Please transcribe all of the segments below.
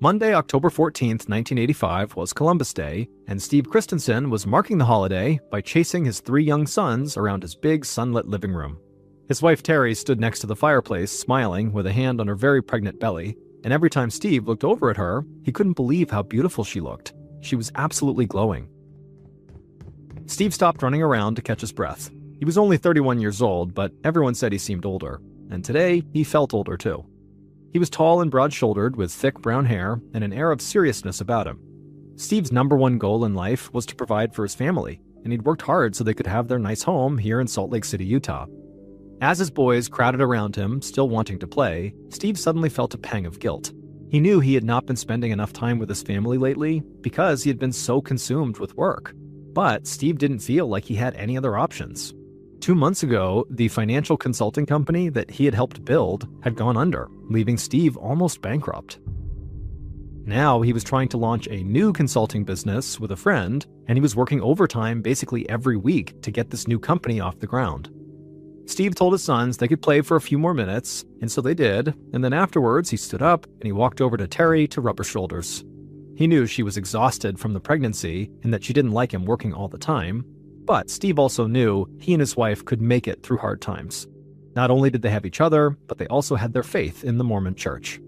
Monday, October 14th, 1985 was Columbus Day, and Steve Christensen was marking the holiday by chasing his 3 young sons around his big sunlit living room. His wife Terry stood next to the fireplace, smiling with a hand on her very pregnant belly, and every time Steve looked over at her, he couldn't believe how beautiful she looked. She was absolutely glowing. Steve stopped running around to catch his breath. He was only 31 years old, but everyone said he seemed older, and today he felt older too. He was tall and broad-shouldered with thick brown hair and an air of seriousness about him. Steve's number one goal in life was to provide for his family, and he'd worked hard so they could have their nice home here in Salt Lake City, Utah. As his boys crowded around him, still wanting to play, Steve suddenly felt a pang of guilt. He knew he had not been spending enough time with his family lately because he had been so consumed with work. But Steve didn't feel like he had any other options. 2 months ago, the financial consulting company that he had helped build had gone under, leaving Steve almost bankrupt. Now he was trying to launch a new consulting business with a friend, and he was working overtime basically every week to get this new company off the ground. Steve told his sons they could play for a few more minutes, and so they did, and then afterwards he stood up and he walked over to Terry to rub her shoulders. He knew she was exhausted from the pregnancy and that she didn't like him working all the time, but Steve also knew he and his wife could make it through hard times. Not only did they have each other, but they also had their faith in the Mormon Church.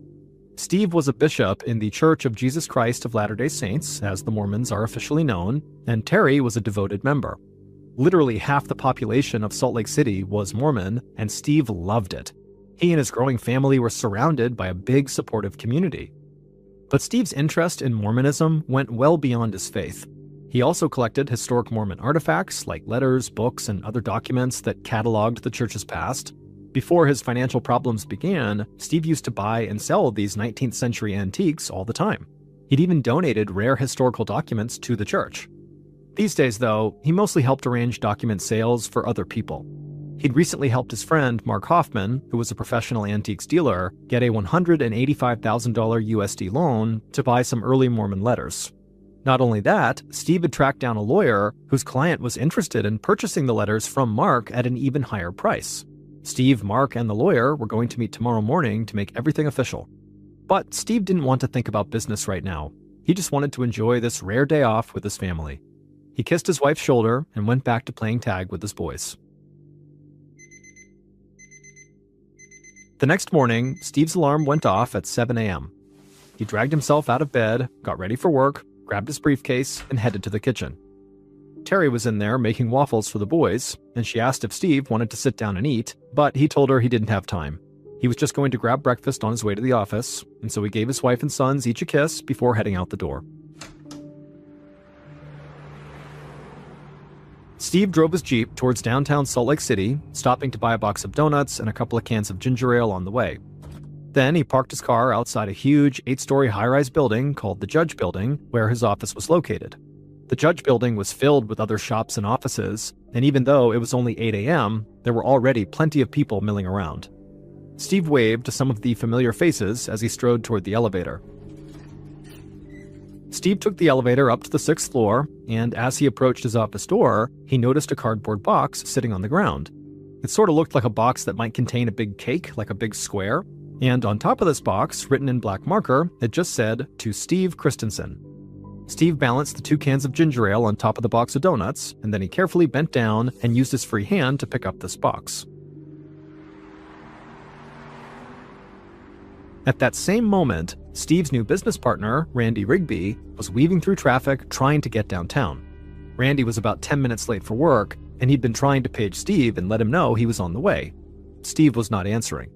Steve was a bishop in the Church of Jesus Christ of Latter-day Saints, as the Mormons are officially known, and Terry was a devoted member. Literally half the population of Salt Lake City was Mormon, and Steve loved it. He and his growing family were surrounded by a big supportive community. But Steve's interest in Mormonism went well beyond his faith. He also collected historic Mormon artifacts like letters, books, and other documents that cataloged the church's past. Before his financial problems began, Steve used to buy and sell these 19th century antiques all the time. He'd even donated rare historical documents to the church. These days, though, he mostly helped arrange document sales for other people. He'd recently helped his friend Mark Hoffman, who was a professional antiques dealer, get a $185,000 USD loan to buy some early Mormon letters. Not only that, Steve had tracked down a lawyer whose client was interested in purchasing the letters from Mark at an even higher price. Steve, Mark, and the lawyer were going to meet tomorrow morning to make everything official. But Steve didn't want to think about business right now. He just wanted to enjoy this rare day off with his family. He kissed his wife's shoulder and went back to playing tag with his boys. The next morning, Steve's alarm went off at 7 a.m. He dragged himself out of bed, got ready for work, grabbed his briefcase, and headed to the kitchen. Terry was in there making waffles for the boys, and she asked if Steve wanted to sit down and eat, but he told her he didn't have time. He was just going to grab breakfast on his way to the office, and so he gave his wife and sons each a kiss before heading out the door. Steve drove his Jeep towards downtown Salt Lake City, stopping to buy a box of donuts and a couple of cans of ginger ale on the way. Then he parked his car outside a huge 8-story high-rise building called the Judge Building, where his office was located. The Judge Building was filled with other shops and offices, and even though it was only 8 a.m., there were already plenty of people milling around. Steve waved to some of the familiar faces as he strode toward the elevator. Steve took the elevator up to the 6th floor, and as he approached his office door, he noticed a cardboard box sitting on the ground. It sort of looked like a box that might contain a big cake, like a big square, and on top of this box, written in black marker, it just said, "To Steve Christensen." Steve balanced the 2 cans of ginger ale on top of the box of donuts, and then he carefully bent down and used his free hand to pick up this box. At that same moment, Steve's new business partner, Randy Rigby, was weaving through traffic trying to get downtown. Randy was about 10 minutes late for work, and he'd been trying to page Steve and let him know he was on the way. Steve was not answering.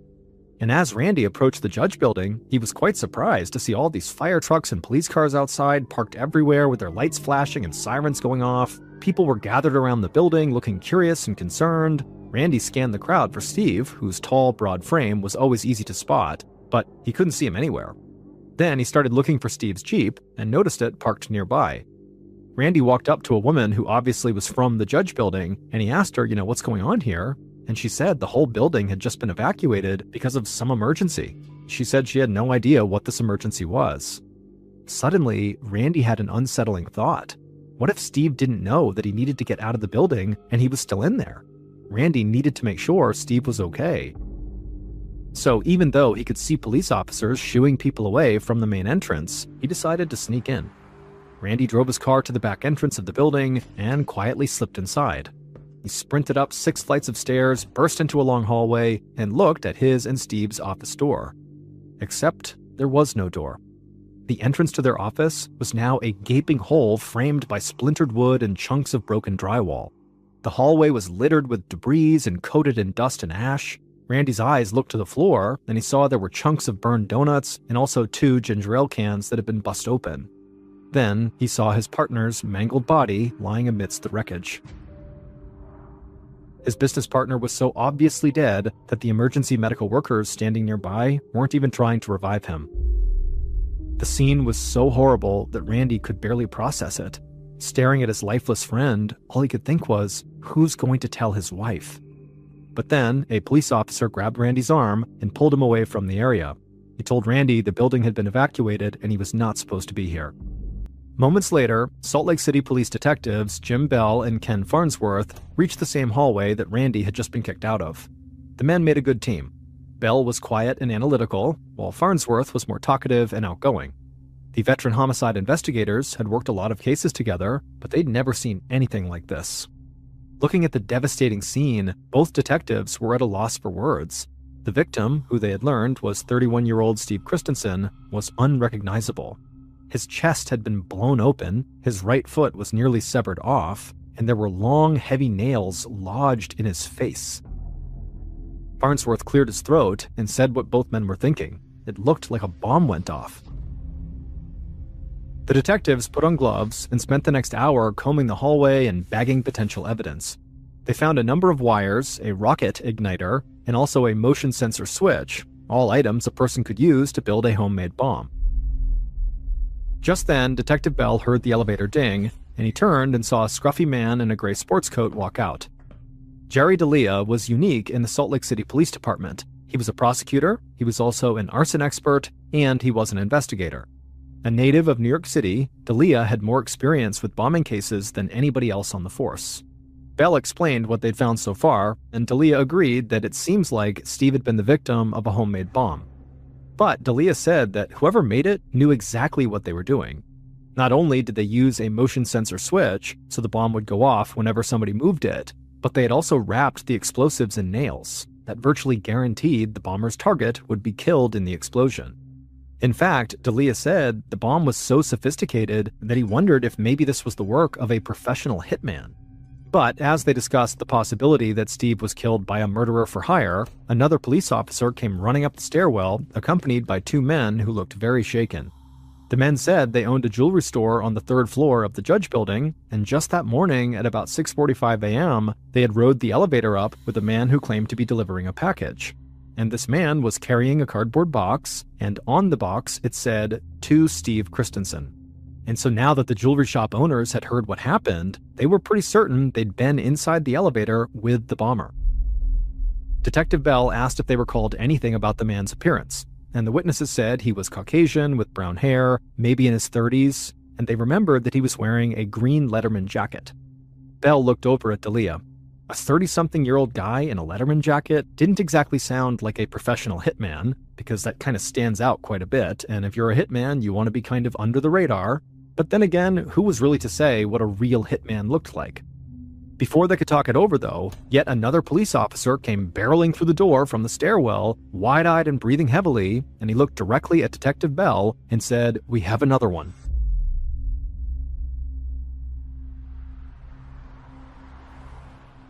And as Randy approached the Judge Building, he was quite surprised to see all these fire trucks and police cars outside, parked everywhere with their lights flashing and sirens going off. People were gathered around the building, looking curious and concerned. Randy scanned the crowd for Steve, whose tall, broad frame was always easy to spot, but he couldn't see him anywhere. Then he started looking for Steve's Jeep and noticed it parked nearby. Randy walked up to a woman who obviously was from the Judge Building, and he asked her, what's going on here? And she said the whole building had just been evacuated because of some emergency. She said she had no idea what this emergency was. Suddenly, Randy had an unsettling thought. What if Steve didn't know that he needed to get out of the building and he was still in there? Randy needed to make sure Steve was okay. So even though he could see police officers shooing people away from the main entrance, he decided to sneak in. Randy drove his car to the back entrance of the building and quietly slipped inside. He sprinted up 6 flights of stairs, burst into a long hallway, and looked at his and Steve's office door. Except there was no door. The entrance to their office was now a gaping hole framed by splintered wood and chunks of broken drywall. The hallway was littered with debris and coated in dust and ash. Randy's eyes looked to the floor, and he saw there were chunks of burned donuts and also 2 ginger ale cans that had been bust open. Then he saw his partner's mangled body lying amidst the wreckage. His business partner was so obviously dead that the emergency medical workers standing nearby weren't even trying to revive him. The scene was so horrible that Randy could barely process it. Staring at his lifeless friend, all he could think was, who's going to tell his wife? But then, a police officer grabbed Randy's arm and pulled him away from the area. He told Randy the building had been evacuated and he was not supposed to be here. Moments later, Salt Lake City police detectives Jim Bell and Ken Farnsworth reached the same hallway that Randy had just been kicked out of. The men made a good team. Bell was quiet and analytical, while Farnsworth was more talkative and outgoing. The veteran homicide investigators had worked a lot of cases together, but they'd never seen anything like this. Looking at the devastating scene, both detectives were at a loss for words. The victim, who they had learned was 31-year-old Steve Christensen, was unrecognizable. His chest had been blown open, his right foot was nearly severed off, and there were long, heavy nails lodged in his face. Farnsworth cleared his throat and said what both men were thinking. It looked like a bomb went off. The detectives put on gloves and spent the next hour combing the hallway and bagging potential evidence. They found a number of wires, a rocket igniter, and also a motion sensor switch, all items a person could use to build a homemade bomb. Just then, Detective Bell heard the elevator ding, and he turned and saw a scruffy man in a gray sports coat walk out. Jerry D'Elia was unique in the Salt Lake City Police Department. He was a prosecutor, he was also an arson expert, and he was an investigator. A native of New York City, D'Elia had more experience with bombing cases than anybody else on the force. Bell explained what they'd found so far, and D'Elia agreed that it seems like Steve had been the victim of a homemade bomb. But D'Elia said that whoever made it knew exactly what they were doing. Not only did they use a motion sensor switch so the bomb would go off whenever somebody moved it, but they had also wrapped the explosives in nails that virtually guaranteed the bomber's target would be killed in the explosion. In fact, D'Elia said the bomb was so sophisticated that he wondered if maybe this was the work of a professional hitman. But as they discussed the possibility that Steve was killed by a murderer for hire, another police officer came running up the stairwell, accompanied by 2 men who looked very shaken. The men said they owned a jewelry store on the 3rd floor of the Judge Building, and just that morning at about 6:45 a.m., they had rode the elevator up with a man who claimed to be delivering a package. And this man was carrying a cardboard box, and on the box it said, "To Steve Christensen." And so now that the jewelry shop owners had heard what happened, they were pretty certain they'd been inside the elevator with the bomber. Detective Bell asked if they recalled anything about the man's appearance, and the witnesses said he was Caucasian with brown hair, maybe in his 30s, and they remembered that he was wearing a green Letterman jacket. Bell looked over at D'Elia. A 30-something-year-old guy in a Letterman jacket didn't exactly sound like a professional hitman, because that kind of stands out quite a bit, and if you're a hitman, you want to be kind of under the radar. But then again, who was really to say what a real hitman looked like? Before they could talk it over, though, yet another police officer came barreling through the door from the stairwell, wide-eyed and breathing heavily, and he looked directly at Detective Bell and said, "We have another one."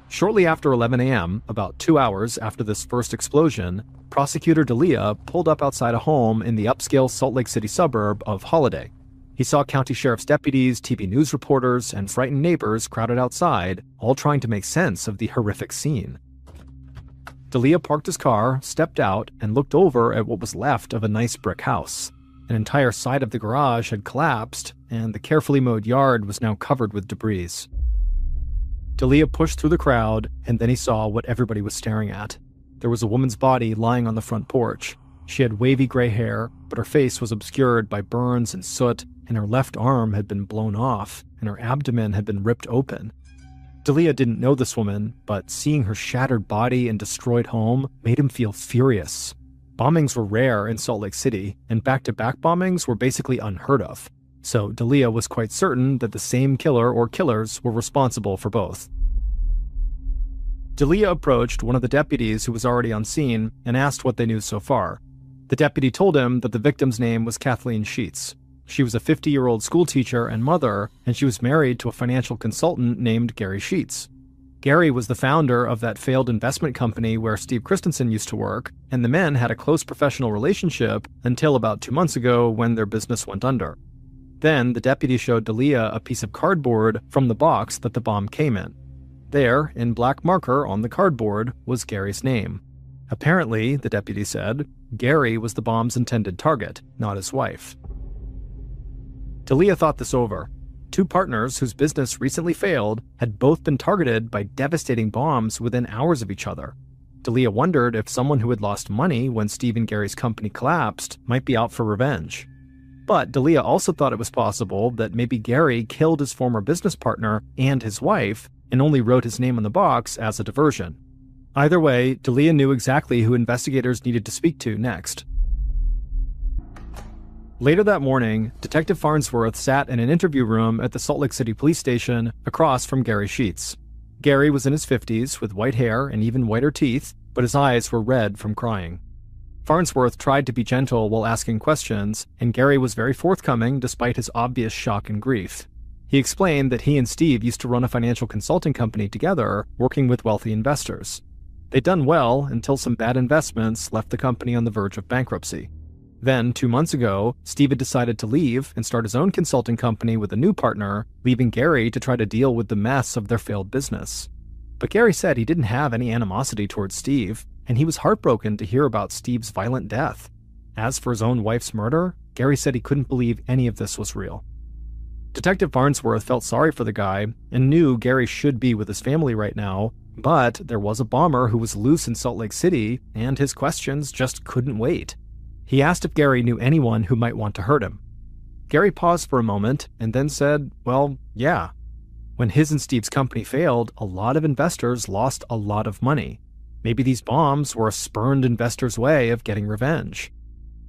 Shortly after 11 a.m., about 2 hours after this first explosion, Prosecutor D'Elia pulled up outside a home in the upscale Salt Lake City suburb of Holiday. He saw county sheriff's deputies, TV news reporters, and frightened neighbors crowded outside, all trying to make sense of the horrific scene. D'Elia parked his car, stepped out, and looked over at what was left of a nice brick house. An entire side of the garage had collapsed, and the carefully mowed yard was now covered with debris. D'Elia pushed through the crowd, and then he saw what everybody was staring at. There was a woman's body lying on the front porch. She had wavy gray hair, but her face was obscured by burns and soot, and her left arm had been blown off, and her abdomen had been ripped open. D'Elia didn't know this woman, but seeing her shattered body and destroyed home made him feel furious. Bombings were rare in Salt Lake City, and back-to-back bombings were basically unheard of. So D'Elia was quite certain that the same killer or killers were responsible for both. D'Elia approached one of the deputies who was already on scene and asked what they knew so far. The deputy told him that the victim's name was Kathleen Sheets. She was a 50-year-old schoolteacher and mother, and she was married to a financial consultant named Gary Sheets. Gary was the founder of that failed investment company where Steve Christensen used to work, and the men had a close professional relationship until about 2 months ago when their business went under. Then the deputy showed D'Elia a piece of cardboard from the box that the bomb came in. There, in black marker on the cardboard, was Gary's name. Apparently, the deputy said, Gary was the bomb's intended target, not his wife. D'Elia thought this over. 2 partners whose business recently failed had both been targeted by devastating bombs within hours of each other. D'Elia wondered if someone who had lost money when Steve and Gary's company collapsed might be out for revenge. But D'Elia also thought it was possible that maybe Gary killed his former business partner and his wife and only wrote his name on the box as a diversion. Either way, D'Elia knew exactly who investigators needed to speak to next. Later that morning, Detective Farnsworth sat in an interview room at the Salt Lake City police station across from Gary Sheets. Gary was in his 50s with white hair and even whiter teeth, but his eyes were red from crying. Farnsworth tried to be gentle while asking questions, and Gary was very forthcoming despite his obvious shock and grief. He explained that he and Steve used to run a financial consulting company together, working with wealthy investors. They'd done well until some bad investments left the company on the verge of bankruptcy. Then, 2 months ago, Steve had decided to leave and start his own consulting company with a new partner, leaving Gary to try to deal with the mess of their failed business. But Gary said he didn't have any animosity towards Steve, and he was heartbroken to hear about Steve's violent death. As for his own wife's murder, Gary said he couldn't believe any of this was real. Detective Farnsworth felt sorry for the guy and knew Gary should be with his family right now, but there was a bomber who was loose in Salt Lake City, and his questions just couldn't wait. He asked if Gary knew anyone who might want to hurt him. Gary paused for a moment and then said, well, yeah. When his and Steve's company failed, a lot of investors lost a lot of money. Maybe these bombs were a spurned investor's way of getting revenge.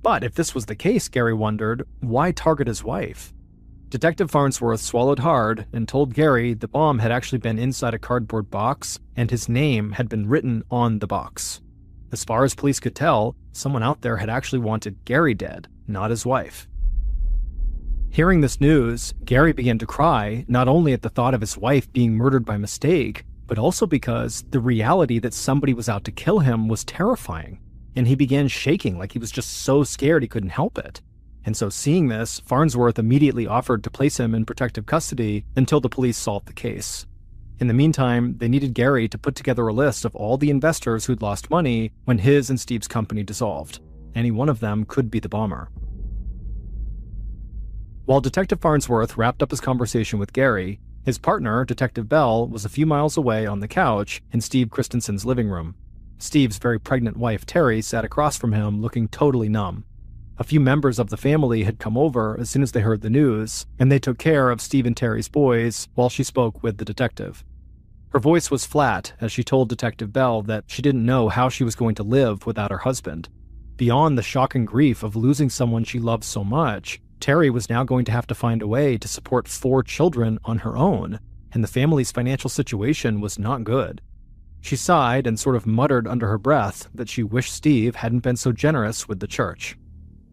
But if this was the case, Gary wondered, why target his wife? Detective Farnsworth swallowed hard and told Gary the bomb had actually been inside a cardboard box and his name had been written on the box. As far as police could tell, someone out there had actually wanted Gary dead, not his wife. Hearing this news, Gary began to cry, not only at the thought of his wife being murdered by mistake, but also because the reality that somebody was out to kill him was terrifying, and he began shaking like he was just so scared he couldn't help it. And so seeing this, Farnsworth immediately offered to place him in protective custody until the police solved the case. In the meantime, they needed Gary to put together a list of all the investors who'd lost money when his and Steve's company dissolved. Any one of them could be the bomber. While Detective Farnsworth wrapped up his conversation with Gary, his partner, Detective Bell, was a few miles away on the couch in Steve Christensen's living room. Steve's very pregnant wife, Terry, sat across from him looking totally numb. A few members of the family had come over as soon as they heard the news, and they took care of Steve and Terry's boys while she spoke with the detective. Her voice was flat as she told Detective Bell that she didn't know how she was going to live without her husband. Beyond the shock and grief of losing someone she loved so much, Terry was now going to have to find a way to support 4 children on her own, and the family's financial situation was not good. She sighed and sort of muttered under her breath that she wished Steve hadn't been so generous with the church.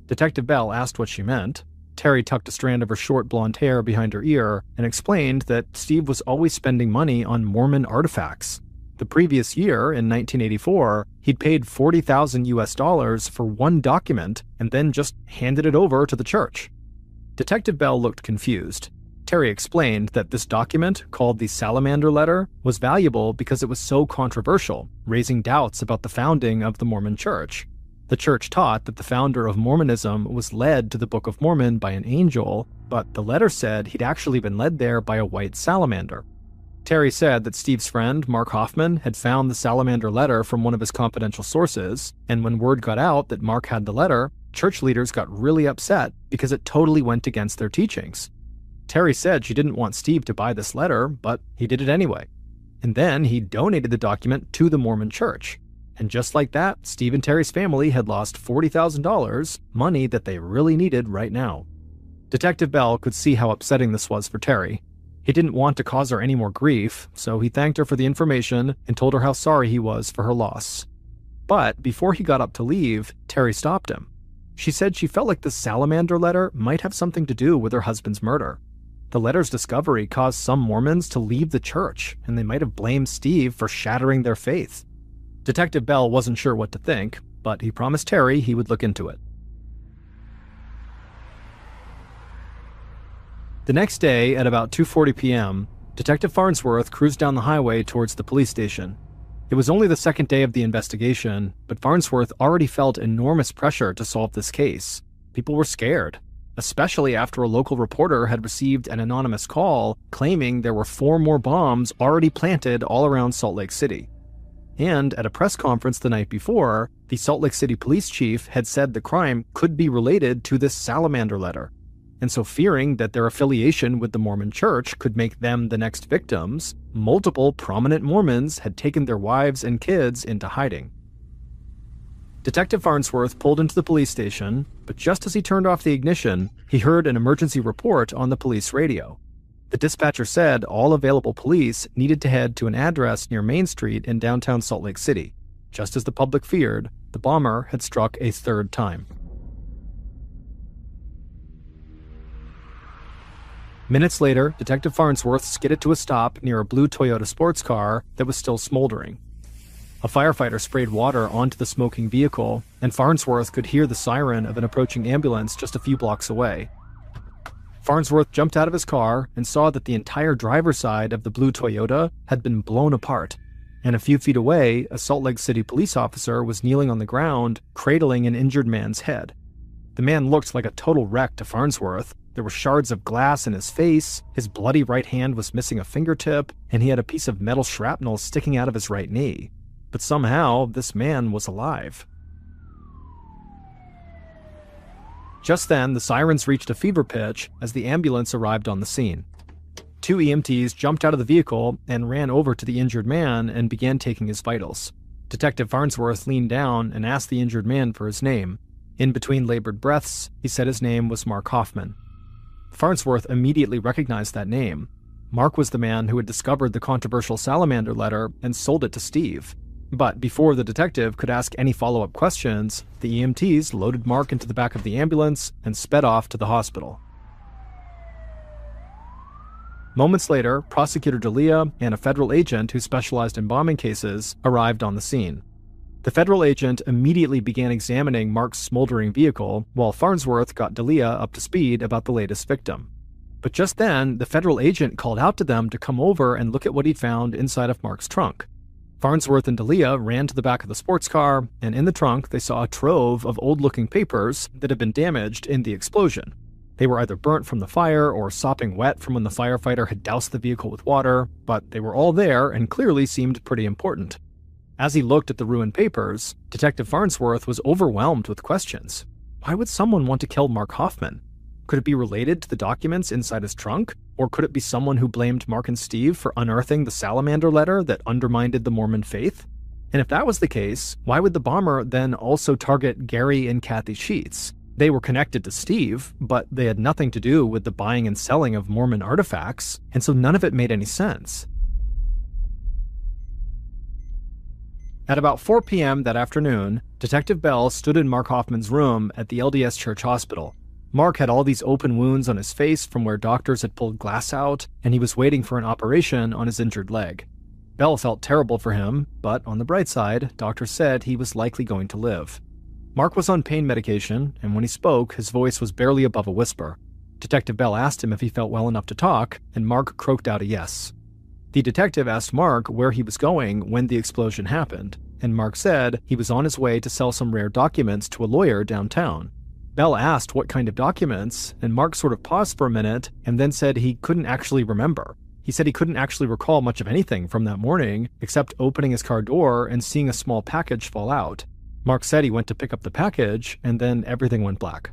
Detective Bell asked what she meant. Terry tucked a strand of her short blonde hair behind her ear and explained that Steve was always spending money on Mormon artifacts. The previous year, in 1984, he'd paid $40,000 for one document and then just handed it over to the church. Detective Bell looked confused. Terry explained that this document, called the Salamander Letter, was valuable because it was so controversial, raising doubts about the founding of the Mormon Church. The church taught that the founder of Mormonism was led to the Book of Mormon by an angel, but the letter said he'd actually been led there by a white salamander. Terry said that Steve's friend, Mark Hoffman, had found the Salamander Letter from one of his confidential sources, and when word got out that Mark had the letter, church leaders got really upset because it totally went against their teachings. Terry said she didn't want Steve to buy this letter, but he did it anyway. And then he donated the document to the Mormon Church. And just like that, Steve and Terry's family had lost $40,000, money that they really needed right now. Detective Bell could see how upsetting this was for Terry. He didn't want to cause her any more grief, so he thanked her for the information and told her how sorry he was for her loss. But before he got up to leave, Terry stopped him. She said she felt like the salamander letter might have something to do with her husband's murder. The letter's discovery caused some Mormons to leave the church, and they might have blamed Steve for shattering their faith. Detective Bell wasn't sure what to think, but he promised Terry he would look into it. The next day, at about 2:40 p.m., Detective Farnsworth cruised down the highway towards the police station. It was only the second day of the investigation, but Farnsworth already felt enormous pressure to solve this case. People were scared, especially after a local reporter had received an anonymous call claiming there were 4 more bombs already planted all around Salt Lake City. And at a press conference the night before, the Salt Lake City police chief had said the crime could be related to this salamander letter. And so, fearing that their affiliation with the Mormon Church could make them the next victims, multiple prominent Mormons had taken their wives and kids into hiding. Detective Farnsworth pulled into the police station, but just as he turned off the ignition, he heard an emergency report on the police radio. The dispatcher said all available police needed to head to an address near Main Street in downtown Salt Lake City. Just as the public feared, the bomber had struck a third time. Minutes later, Detective Farnsworth skidded to a stop near a blue Toyota sports car that was still smoldering. A firefighter sprayed water onto the smoking vehicle, and Farnsworth could hear the siren of an approaching ambulance just a few blocks away. Farnsworth jumped out of his car and saw that the entire driver's side of the blue Toyota had been blown apart, and a few feet away, a Salt Lake City police officer was kneeling on the ground, cradling an injured man's head. The man looked like a total wreck to Farnsworth. There were shards of glass in his face, his bloody right hand was missing a fingertip, and he had a piece of metal shrapnel sticking out of his right knee. But somehow, this man was alive. Just then, the sirens reached a fever pitch as the ambulance arrived on the scene. 2 EMTs jumped out of the vehicle and ran over to the injured man and began taking his vitals. Detective Farnsworth leaned down and asked the injured man for his name. In between labored breaths, he said his name was Mark Hoffman. Farnsworth immediately recognized that name. Mark was the man who had discovered the controversial salamander letter and sold it to Steve. But before the detective could ask any follow-up questions, the EMTs loaded Mark into the back of the ambulance and sped off to the hospital. Moments later, Prosecutor D'Elia and a federal agent who specialized in bombing cases arrived on the scene. The federal agent immediately began examining Mark's smoldering vehicle, while Farnsworth got D'Elia up to speed about the latest victim. But just then, the federal agent called out to them to come over and look at what he'd found inside of Mark's trunk. Farnsworth and D'Elia ran to the back of the sports car, and in the trunk they saw a trove of old-looking papers that had been damaged in the explosion. They were either burnt from the fire or sopping wet from when the firefighter had doused the vehicle with water, but they were all there and clearly seemed pretty important. As he looked at the ruined papers, Detective Farnsworth was overwhelmed with questions. Why would someone want to kill Mark Hoffman? Could it be related to the documents inside his trunk? Or could it be someone who blamed Mark and Steve for unearthing the salamander letter that undermined the Mormon faith? And if that was the case, why would the bomber then also target Gary and Kathy Sheets? They were connected to Steve, but they had nothing to do with the buying and selling of Mormon artifacts, and so none of it made any sense. At about 4 p.m. that afternoon, Detective Bell stood in Mark Hoffman's room at the LDS Church Hospital. Mark had all these open wounds on his face from where doctors had pulled glass out, and he was waiting for an operation on his injured leg. Bell felt terrible for him, but on the bright side, doctors said he was likely going to live. Mark was on pain medication, and when he spoke, his voice was barely above a whisper. Detective Bell asked him if he felt well enough to talk, and Mark croaked out a yes. The detective asked Mark where he was going when the explosion happened, and Mark said he was on his way to sell some rare documents to a lawyer downtown. Bell asked what kind of documents, and Mark sort of paused for a minute and then said he couldn't actually remember. He said he couldn't actually recall much of anything from that morning except opening his car door and seeing a small package fall out. Mark said he went to pick up the package, and then everything went black.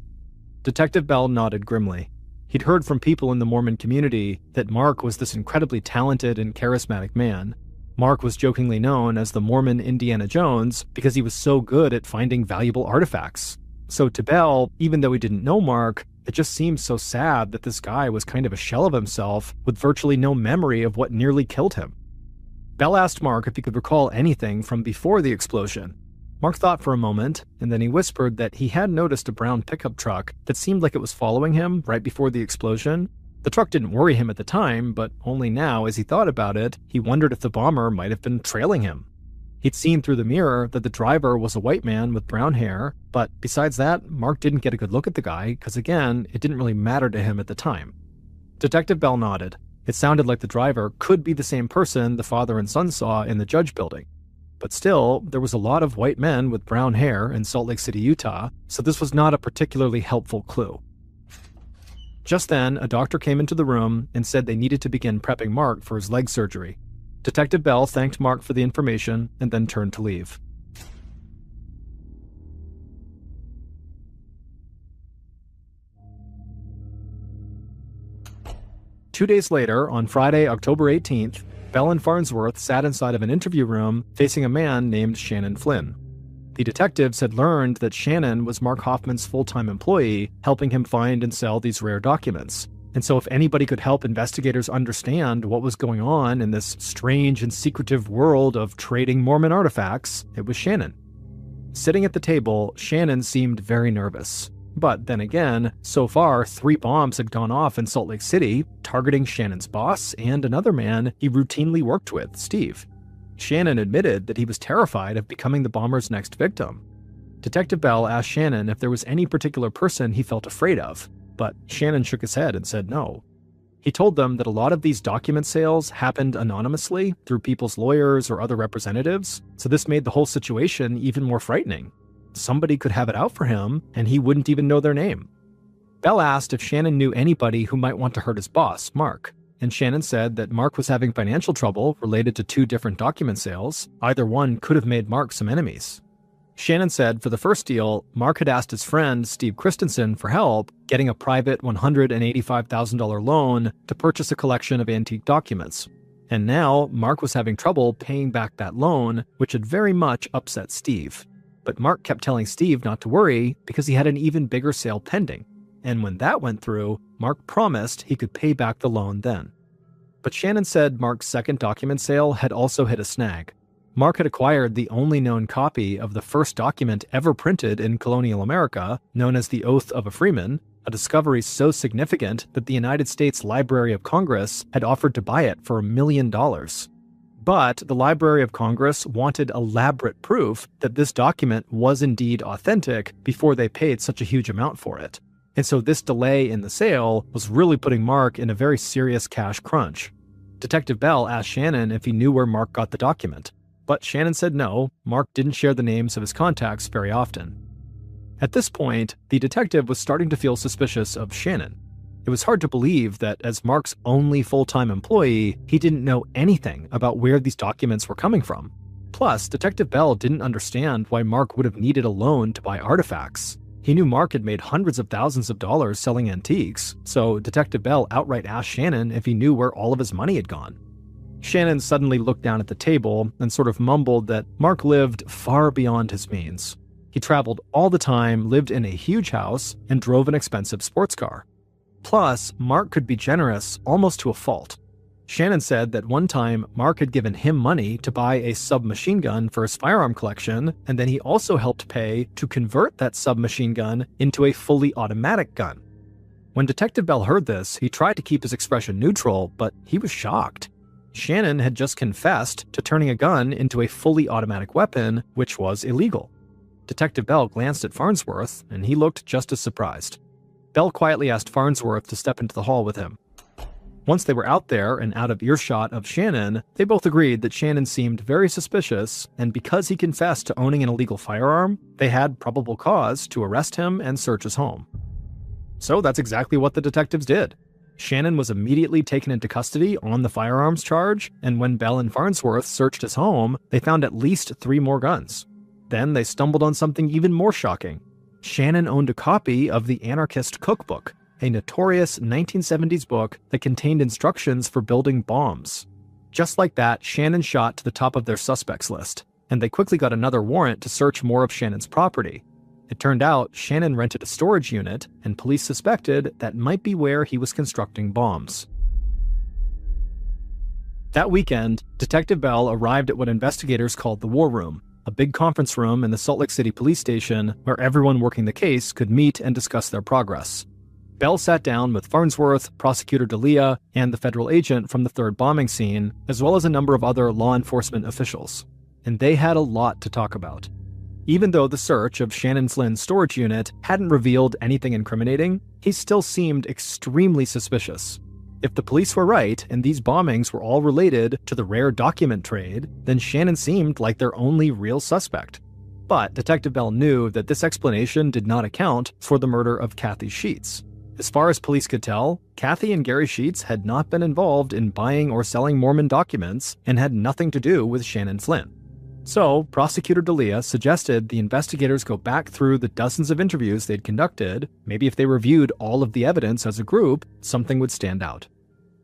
Detective Bell nodded grimly. He'd heard from people in the Mormon community that Mark was this incredibly talented and charismatic man. Mark was jokingly known as the Mormon Indiana Jones because he was so good at finding valuable artifacts. So to Bell, even though he didn't know Mark, it just seemed so sad that this guy was kind of a shell of himself with virtually no memory of what nearly killed him. Bell asked Mark if he could recall anything from before the explosion. Mark thought for a moment, and then he whispered that he had noticed a brown pickup truck that seemed like it was following him right before the explosion. The truck didn't worry him at the time, but only now, as he thought about it, he wondered if the bomber might have been trailing him. He'd seen through the mirror that the driver was a white man with brown hair, but besides that, Mark didn't get a good look at the guy because, again, it didn't really matter to him at the time. Detective Bell nodded. It sounded like the driver could be the same person the father and son saw in the Judge building. But still, there was a lot of white men with brown hair in Salt Lake City, Utah, so this was not a particularly helpful clue. Just then, a doctor came into the room and said they needed to begin prepping Mark for his leg surgery. Detective Bell thanked Mark for the information and then turned to leave. Two days later, on Friday, October 18th, Bell and Farnsworth sat inside of an interview room facing a man named Shannon Flynn. The detectives had learned that Shannon was Mark Hoffman's full-time employee, helping him find and sell these rare documents. And so if anybody could help investigators understand what was going on in this strange and secretive world of trading Mormon artifacts, it was Shannon. Sitting at the table, Shannon seemed very nervous. But then again, so far 3 bombs had gone off in Salt Lake City, targeting Shannon's boss and another man he routinely worked with, Steve. Shannon admitted that he was terrified of becoming the bomber's next victim. Detective Bell asked Shannon if there was any particular person he felt afraid of, but Shannon shook his head and said no. He told them that a lot of these document sales happened anonymously through people's lawyers or other representatives, so this made the whole situation even more frightening. Somebody could have it out for him, and he wouldn't even know their name. Bell asked if Shannon knew anybody who might want to hurt his boss, Mark, and Shannon said that Mark was having financial trouble related to 2 different document sales. Either one could have made Mark some enemies. Shannon said for the first deal, Mark had asked his friend Steve Christensen for help getting a private $185,000 loan to purchase a collection of antique documents. And now, Mark was having trouble paying back that loan, which had very much upset Steve. But Mark kept telling Steve not to worry because he had an even bigger sale pending. And when that went through, Mark promised he could pay back the loan then. But Shannon said Mark's second document sale had also hit a snag. Mark had acquired the only known copy of the first document ever printed in colonial America, known as the Oath of a Freeman, a discovery so significant that the United States Library of Congress had offered to buy it for $1 million. But the Library of Congress wanted elaborate proof that this document was indeed authentic before they paid such a huge amount for it. And so this delay in the sale was really putting Mark in a very serious cash crunch. Detective Bell asked Shannon if he knew where Mark got the document. But Shannon said no, Mark didn't share the names of his contacts very often. At this point, the detective was starting to feel suspicious of Shannon. It was hard to believe that as Mark's only full-time employee, he didn't know anything about where these documents were coming from. Plus, Detective Bell didn't understand why Mark would have needed a loan to buy artifacts. He knew Mark had made hundreds of thousands of dollars selling antiques, so Detective Bell outright asked Shannon if he knew where all of his money had gone. Shannon suddenly looked down at the table and sort of mumbled that Mark lived far beyond his means. He traveled all the time, lived in a huge house, and drove an expensive sports car. Plus, Mark could be generous almost to a fault. Shannon said that one time Mark had given him money to buy a submachine gun for his firearm collection, and then he also helped pay to convert that submachine gun into a fully automatic gun. When Detective Bell heard this, he tried to keep his expression neutral, but he was shocked. Shannon had just confessed to turning a gun into a fully automatic weapon, which was illegal. Detective Bell glanced at Farnsworth, and he looked just as surprised. Bell quietly asked Farnsworth to step into the hall with him. Once they were out there and out of earshot of Shannon, they both agreed that Shannon seemed very suspicious, and because he confessed to owning an illegal firearm, they had probable cause to arrest him and search his home. So that's exactly what the detectives did. Shannon was immediately taken into custody on the firearms charge, and when Bell and Farnsworth searched his home, they found at least 3 more guns. Then they stumbled on something even more shocking. Shannon owned a copy of the Anarchist Cookbook, a notorious 1970s book that contained instructions for building bombs. Just like that, Shannon shot to the top of their suspects list, and they quickly got another warrant to search more of Shannon's property. It turned out Shannon rented a storage unit, and police suspected that might be where he was constructing bombs. That weekend, Detective Bell arrived at what investigators called the War Room, a big conference room in the Salt Lake City police station where everyone working the case could meet and discuss their progress. Bell sat down with Farnsworth, Prosecutor D'Elia, and the federal agent from the third bombing scene, as well as a number of other law enforcement officials. And they had a lot to talk about. Even though the search of Shannon Flynn's storage unit hadn't revealed anything incriminating, he still seemed extremely suspicious. If the police were right, and these bombings were all related to the rare document trade, then Shannon seemed like their only real suspect. But Detective Bell knew that this explanation did not account for the murder of Kathy Sheets. As far as police could tell, Kathy and Gary Sheets had not been involved in buying or selling Mormon documents and had nothing to do with Shannon Flynn. So, Prosecutor D'Elia suggested the investigators go back through the dozens of interviews they'd conducted. Maybe if they reviewed all of the evidence as a group, something would stand out.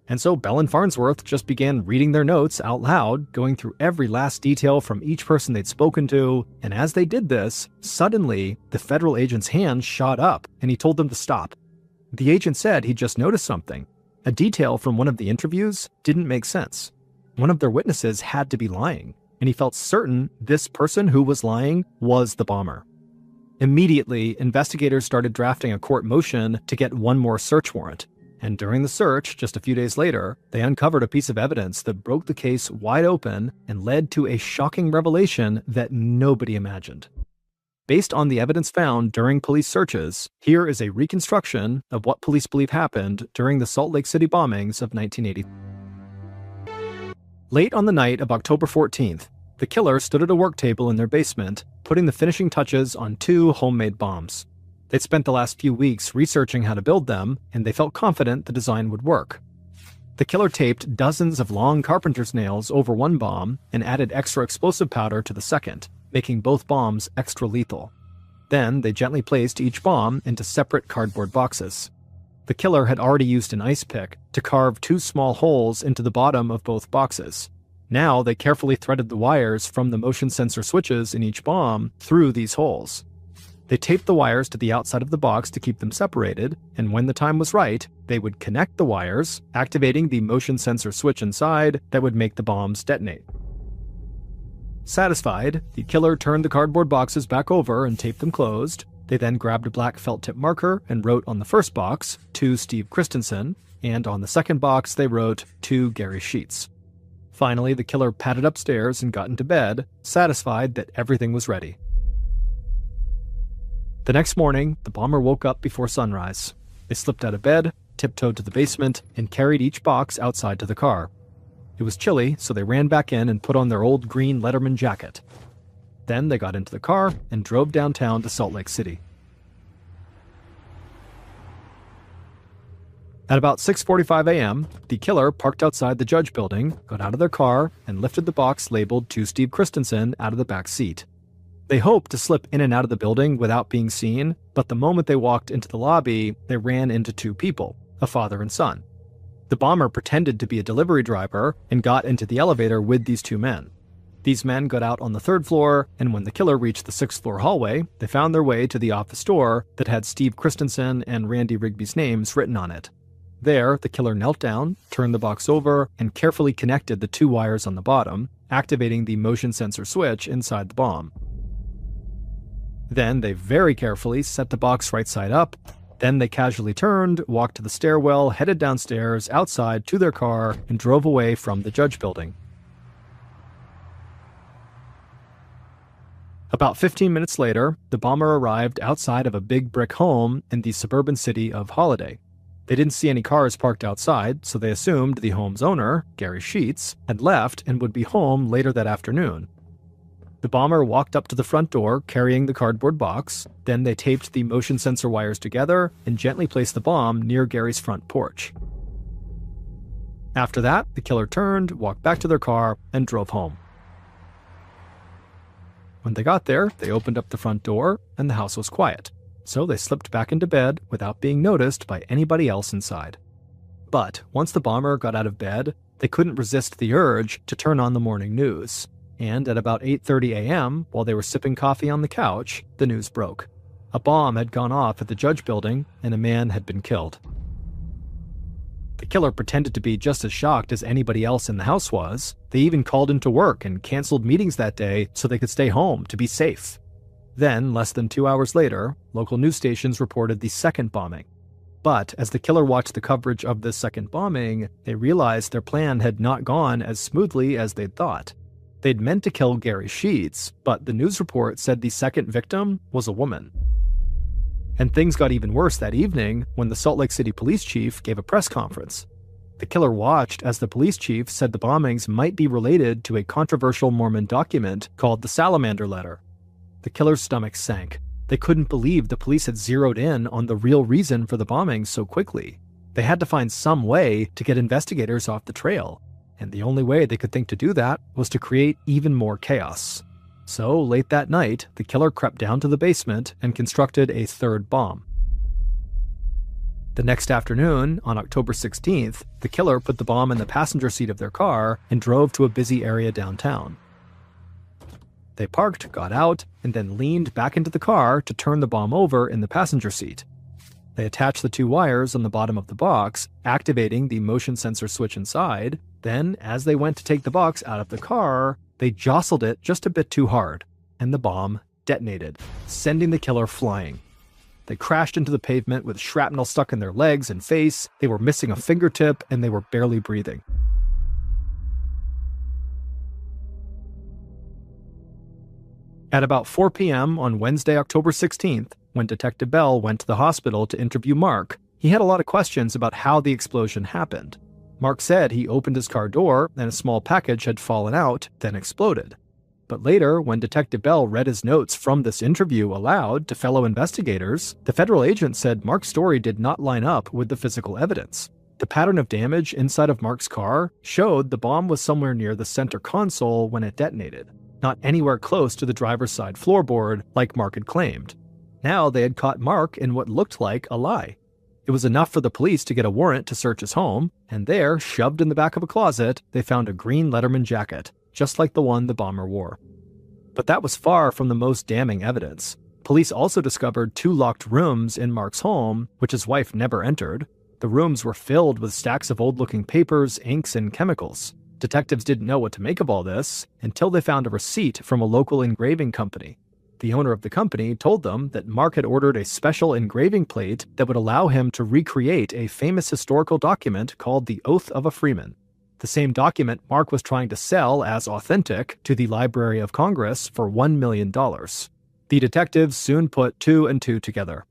And so Bell and Farnsworth just began reading their notes out loud, going through every last detail from each person they'd spoken to, and as they did this, suddenly, the federal agent's hand shot up, and he told them to stop. The agent said he'd just noticed something. A detail from one of the interviews didn't make sense. One of their witnesses had to be lying, and he felt certain this person who was lying was the bomber. Immediately, investigators started drafting a court motion to get one more search warrant. And during the search, just a few days later, they uncovered a piece of evidence that broke the case wide open and led to a shocking revelation that nobody imagined. Based on the evidence found during police searches, here is a reconstruction of what police believe happened during the Salt Lake City bombings of 1980. Late on the night of October 14th, the killer stood at a work table in their basement, putting the finishing touches on 2 homemade bombs. They'd spent the last few weeks researching how to build them, and they felt confident the design would work. The killer taped dozens of long carpenter's nails over one bomb and added extra explosive powder to the second, making both bombs extra lethal. Then they gently placed each bomb into separate cardboard boxes. The killer had already used an ice pick to carve 2 small holes into the bottom of both boxes. Now they carefully threaded the wires from the motion sensor switches in each bomb through these holes. They taped the wires to the outside of the box to keep them separated, and when the time was right, they would connect the wires, activating the motion sensor switch inside that would make the bombs detonate. Satisfied, the killer turned the cardboard boxes back over and taped them closed. They then grabbed a black felt tip marker and wrote on the first box, "To Steve Christensen," and on the second box they wrote, "To Gary Sheets." Finally, the killer padded upstairs and got into bed, satisfied that everything was ready. The next morning, the bomber woke up before sunrise. They slipped out of bed, tiptoed to the basement, and carried each box outside to the car. It was chilly, so they ran back in and put on their old green Letterman jacket. Then they got into the car and drove downtown to Salt Lake City. At about 6:45 a.m., the killer parked outside the judge building, got out of their car, and lifted the box labeled "To Steve Christensen" out of the back seat. They hoped to slip in and out of the building without being seen, but the moment they walked into the lobby, they ran into 2 people, a father and son. The bomber pretended to be a delivery driver and got into the elevator with these 2 men. These men got out on the 3rd floor, and when the killer reached the 6th floor hallway, they found their way to the office door that had Steve Christensen and Randy Rigby's names written on it. There, the killer knelt down, turned the box over, and carefully connected the 2 wires on the bottom, activating the motion sensor switch inside the bomb. Then they very carefully set the box right side up. Then they casually turned, walked to the stairwell, headed downstairs, outside to their car, and drove away from the judge building. About 15 minutes later, the bomber arrived outside of a big brick home in the suburban city of Holiday. They didn't see any cars parked outside, so they assumed the home's owner, Gary Sheets, had left and would be home later that afternoon. The bomber walked up to the front door carrying the cardboard box. Then they taped the motion sensor wires together and gently placed the bomb near Gary's front porch. After that, the killer turned, walked back to their car, and drove home. When they got there, they opened up the front door, and the house was quiet. So they slipped back into bed without being noticed by anybody else inside. But once the bomber got out of bed, They couldn't resist the urge to turn on the morning news. And at about 8:30 a.m., while they were sipping coffee on the couch, the news broke. A bomb had gone off at the Judge Building, and a man had been killed. The killer pretended to be just as shocked as anybody else in the house was. They even called into work and canceled meetings that day so they could stay home to be safe. Then, less than 2 hours later, local news stations reported the second bombing. But as the killer watched the coverage of this second bombing, they realized their plan had not gone as smoothly as they'd thought. They'd meant to kill Gary Sheets, but the news report said the second victim was a woman. And things got even worse that evening when the Salt Lake City police chief gave a press conference. The killer watched as the police chief said the bombings might be related to a controversial Mormon document called the Salamander Letter. The killer's stomach sank. They couldn't believe the police had zeroed in on the real reason for the bombings so quickly. They had to find some way to get investigators off the trail, and the only way they could think to do that was to create even more chaos. So, late that night, the killer crept down to the basement and constructed a third bomb. The next afternoon, on October 16th, the killer put the bomb in the passenger seat of their car and drove to a busy area downtown. They parked, got out, and then leaned back into the car to turn the bomb over in the passenger seat. They attached the 2 wires on the bottom of the box, activating the motion sensor switch inside. Then, as they went to take the box out of the car, they jostled it just a bit too hard, and the bomb detonated, sending the killer flying. They crashed into the pavement with shrapnel stuck in their legs and face. They were missing a fingertip, and they were barely breathing. At about 4 p.m. on Wednesday, October 16th, when Detective Bell went to the hospital to interview Mark, he had a lot of questions about how the explosion happened. Mark said he opened his car door and a small package had fallen out, then exploded. But later, when Detective Bell read his notes from this interview aloud to fellow investigators, the federal agent said Mark's story did not line up with the physical evidence. The pattern of damage inside of Mark's car showed the bomb was somewhere near the center console when it detonated, not anywhere close to the driver's side floorboard like Mark had claimed. Now they had caught Mark in what looked like a lie. It was enough for the police to get a warrant to search his home, and there, shoved in the back of a closet, they found a green Letterman jacket, just like the one the bomber wore. But that was far from the most damning evidence. Police also discovered 2 locked rooms in Mark's home, which his wife never entered. The rooms were filled with stacks of old-looking papers, inks, and chemicals. Detectives didn't know what to make of all this until they found a receipt from a local engraving company. The owner of the company told them that Mark had ordered a special engraving plate that would allow him to recreate a famous historical document called the Oath of a Freeman. The same document Mark was trying to sell as authentic to the Library of Congress for $1 million. The detectives soon put 2 and 2 together.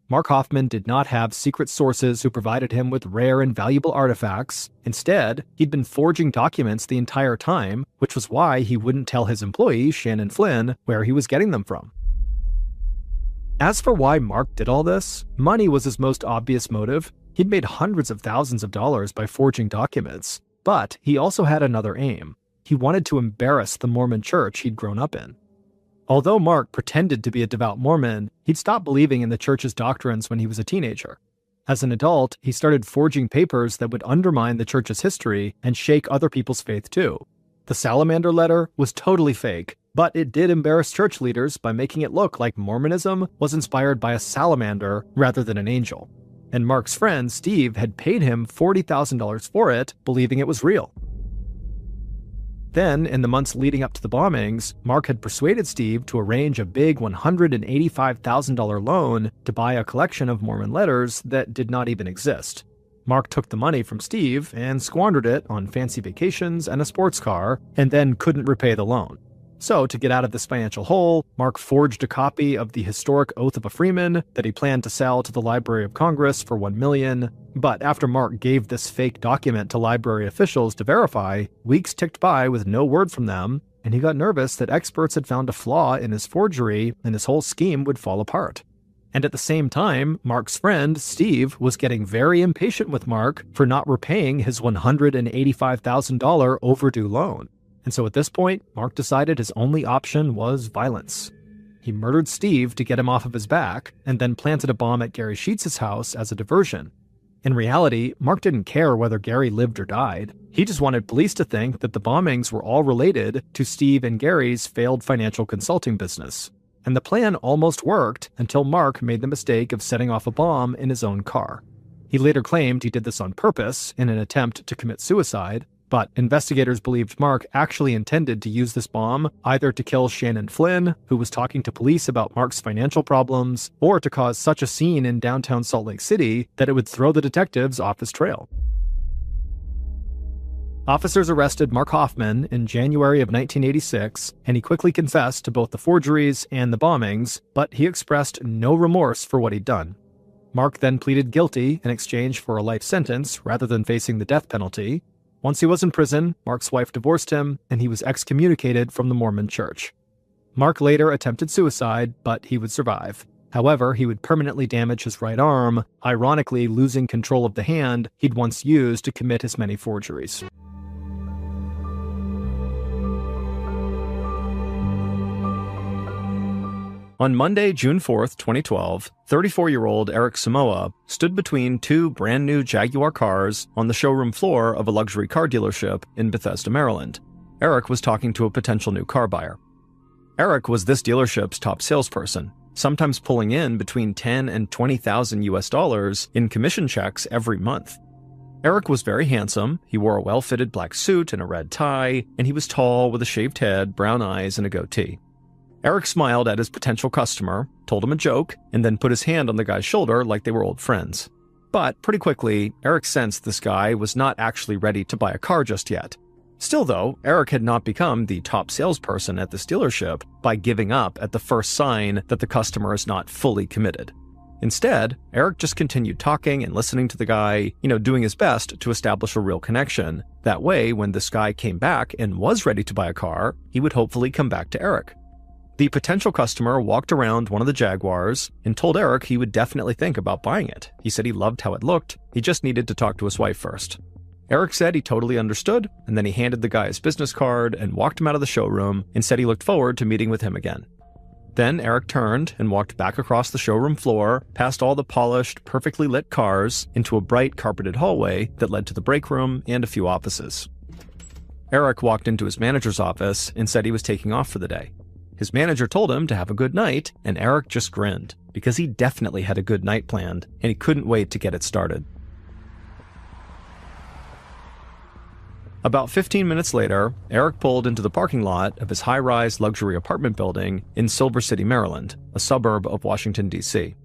Mark Hoffman did not have secret sources who provided him with rare and valuable artifacts. Instead, he'd been forging documents the entire time, which was why he wouldn't tell his employee, Shannon Flynn, where he was getting them from. As for why Mark did all this, money was his most obvious motive. He'd made hundreds of thousands of dollars by forging documents. But he also had another aim. He wanted to embarrass the Mormon church he'd grown up in. Although Mark pretended to be a devout Mormon, he'd stopped believing in the church's doctrines when he was a teenager. As an adult, he started forging papers that would undermine the church's history and shake other people's faith too. The Salamander Letter was totally fake, but it did embarrass church leaders by making it look like Mormonism was inspired by a salamander rather than an angel. And Mark's friend, Steve, had paid him $40,000 for it, believing it was real. Then, in the months leading up to the bombings, Mark had persuaded Steve to arrange a big $185,000 loan to buy a collection of Mormon letters that did not even exist. Mark took the money from Steve and squandered it on fancy vacations and a sports car, and then couldn't repay the loan. So, to get out of this financial hole, Mark forged a copy of the historic Oath of a Freeman that he planned to sell to the Library of Congress for $1 million. But after Mark gave this fake document to library officials to verify, weeks ticked by with no word from them, and he got nervous that experts had found a flaw in his forgery and his whole scheme would fall apart. And at the same time, Mark's friend, Steve, was getting very impatient with Mark for not repaying his $185,000 overdue loan. And so at this point, Mark decided his only option was violence. He murdered Steve to get him off of his back, and then planted a bomb at Gary Sheets' house as a diversion. In reality, Mark didn't care whether Gary lived or died. He just wanted police to think that the bombings were all related to Steve and Gary's failed financial consulting business. And the plan almost worked until Mark made the mistake of setting off a bomb in his own car. He later claimed he did this on purpose in an attempt to commit suicide, but investigators believed Mark actually intended to use this bomb either to kill Shannon Flynn, who was talking to police about Mark's financial problems, or to cause such a scene in downtown Salt Lake City that it would throw the detectives off his trail. Officers arrested Mark Hoffman in January of 1986, and he quickly confessed to both the forgeries and the bombings, but he expressed no remorse for what he'd done. Mark then pleaded guilty in exchange for a life sentence rather than facing the death penalty. Once he was in prison, Mark's wife divorced him, and he was excommunicated from the Mormon Church. Mark later attempted suicide, but he would survive. However, he would permanently damage his right arm, ironically losing control of the hand he'd once used to commit his many forgeries. On Monday, June 4th, 2012, 34-year-old Eric Samoa stood between two brand-new Jaguar cars on the showroom floor of a luxury car dealership in Bethesda, Maryland. Eric was talking to a potential new car buyer. Eric was this dealership's top salesperson, sometimes pulling in between $10,000 and $20,000 US in commission checks every month. Eric was very handsome. He wore a well-fitted black suit and a red tie, and he was tall with a shaved head, brown eyes, and a goatee. Eric smiled at his potential customer, told him a joke, and then put his hand on the guy's shoulder like they were old friends. But pretty quickly, Eric sensed this guy was not actually ready to buy a car just yet. Still though, Eric had not become the top salesperson at this dealership by giving up at the first sign that the customer is not fully committed. Instead, Eric just continued talking and listening to the guy, doing his best to establish a real connection. That way, when this guy came back and was ready to buy a car, he would hopefully come back to Eric. The potential customer walked around one of the Jaguars and told Eric he would definitely think about buying it. He said he loved how it looked, he just needed to talk to his wife first. Eric said he totally understood, and then he handed the guy his business card and walked him out of the showroom and said he looked forward to meeting with him again. Then Eric turned and walked back across the showroom floor, past all the polished, perfectly lit cars, into a bright carpeted hallway that led to the break room and a few offices. Eric walked into his manager's office and said he was taking off for the day. His manager told him to have a good night, and Eric just grinned, because he definitely had a good night planned, and he couldn't wait to get it started. About 15 minutes later, Eric pulled into the parking lot of his high-rise luxury apartment building in Silver City, Maryland, a suburb of Washington, D.C.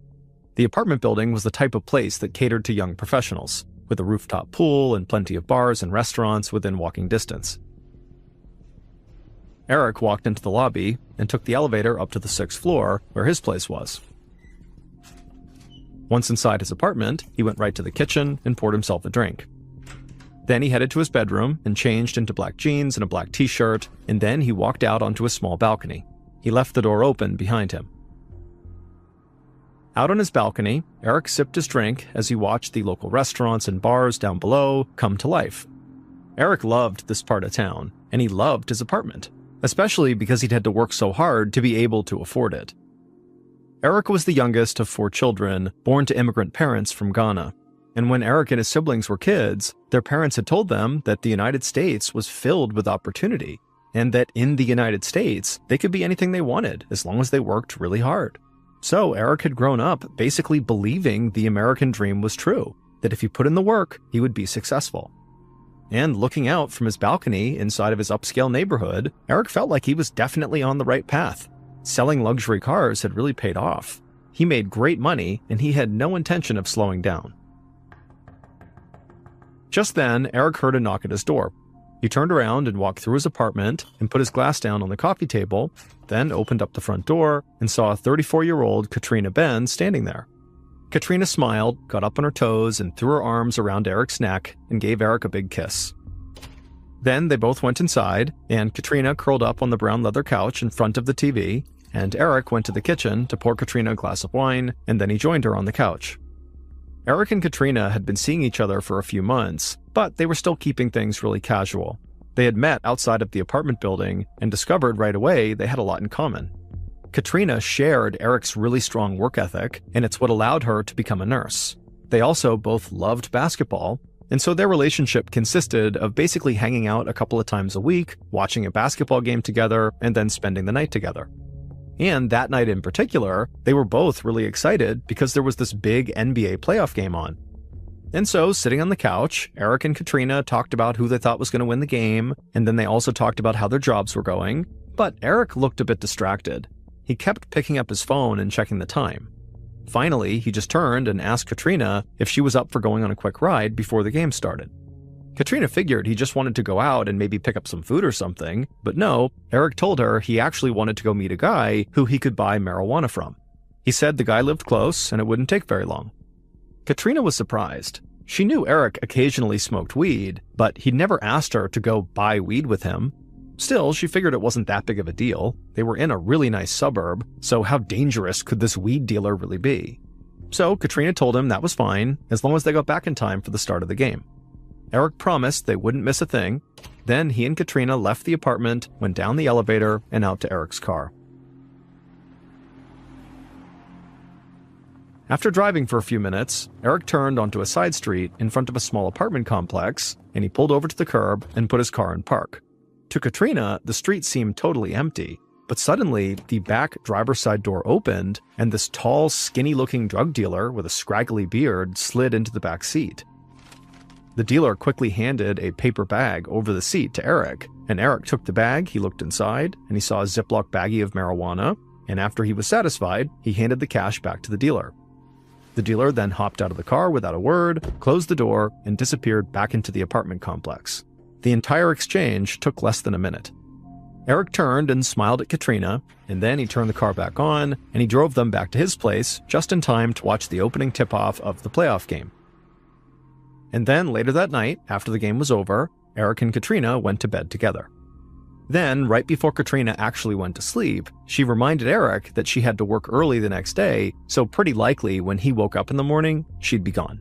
The apartment building was the type of place that catered to young professionals, with a rooftop pool and plenty of bars and restaurants within walking distance. Eric walked into the lobby and took the elevator up to the 6th floor, where his place was. Once inside his apartment, he went right to the kitchen and poured himself a drink. Then he headed to his bedroom and changed into black jeans and a black t-shirt, and then he walked out onto a small balcony. He left the door open behind him. Out on his balcony, Eric sipped his drink as he watched the local restaurants and bars down below come to life. Eric loved this part of town, and he loved his apartment, especially because he'd had to work so hard to be able to afford it. Eric was the youngest of 4 children, born to immigrant parents from Ghana. And when Eric and his siblings were kids, their parents had told them that the United States was filled with opportunity, and that in the United States, they could be anything they wanted as long as they worked really hard. So Eric had grown up basically believing the American dream was true, that if he put in the work, he would be successful. And looking out from his balcony inside of his upscale neighborhood, Eric felt like he was definitely on the right path. Selling luxury cars had really paid off. He made great money, and he had no intention of slowing down. Just then, Eric heard a knock at his door. He turned around and walked through his apartment and put his glass down on the coffee table, then opened up the front door and saw a 34-year-old Katrina Benz standing there. Katrina smiled, got up on her toes, and threw her arms around Eric's neck and gave Eric a big kiss. Then they both went inside, and Katrina curled up on the brown leather couch in front of the TV, and Eric went to the kitchen to pour Katrina a glass of wine, and then he joined her on the couch. Eric and Katrina had been seeing each other for a few months, but they were still keeping things really casual. They had met outside of the apartment building and discovered right away they had a lot in common. Katrina shared Eric's really strong work ethic, and it's what allowed her to become a nurse. They also both loved basketball, and so their relationship consisted of basically hanging out a couple of times a week, watching a basketball game together, and then spending the night together. And that night in particular, they were both really excited because there was this big NBA playoff game on. And so, sitting on the couch, Eric and Katrina talked about who they thought was going to win the game, and then they also talked about how their jobs were going. But Eric looked a bit distracted. He kept picking up his phone and checking the time. Finally, he just turned and asked Katrina if she was up for going on a quick ride before the game started. Katrina figured he just wanted to go out and maybe pick up some food or something, but no, Eric told her he actually wanted to go meet a guy who he could buy marijuana from. He said the guy lived close and it wouldn't take very long. Katrina was surprised. She knew Eric occasionally smoked weed, but he'd never asked her to go buy weed with him. Still, she figured it wasn't that big of a deal. They were in a really nice suburb, so how dangerous could this weed dealer really be? So Katrina told him that was fine, as long as they got back in time for the start of the game. Eric promised they wouldn't miss a thing. Then he and Katrina left the apartment, went down the elevator, and out to Eric's car. After driving for a few minutes, Eric turned onto a side street in front of a small apartment complex, and he pulled over to the curb and put his car in park. To Katrina, the street seemed totally empty, but suddenly the back driver's side door opened, and this tall, skinny-looking drug dealer with a scraggly beard slid into the back seat. The dealer quickly handed a paper bag over the seat to Eric, and Eric took the bag, he looked inside, and he saw a Ziploc baggie of marijuana, and after he was satisfied, he handed the cash back to the dealer. The dealer then hopped out of the car without a word, closed the door, and disappeared back into the apartment complex. The entire exchange took less than a minute. Eric turned and smiled at Katrina, and then he turned the car back on, and he drove them back to his place just in time to watch the opening tip-off of the playoff game. And then later that night, after the game was over, Eric and Katrina went to bed together. Then, right before Katrina actually went to sleep, she reminded Eric that she had to work early the next day, so pretty likely when he woke up in the morning, she'd be gone.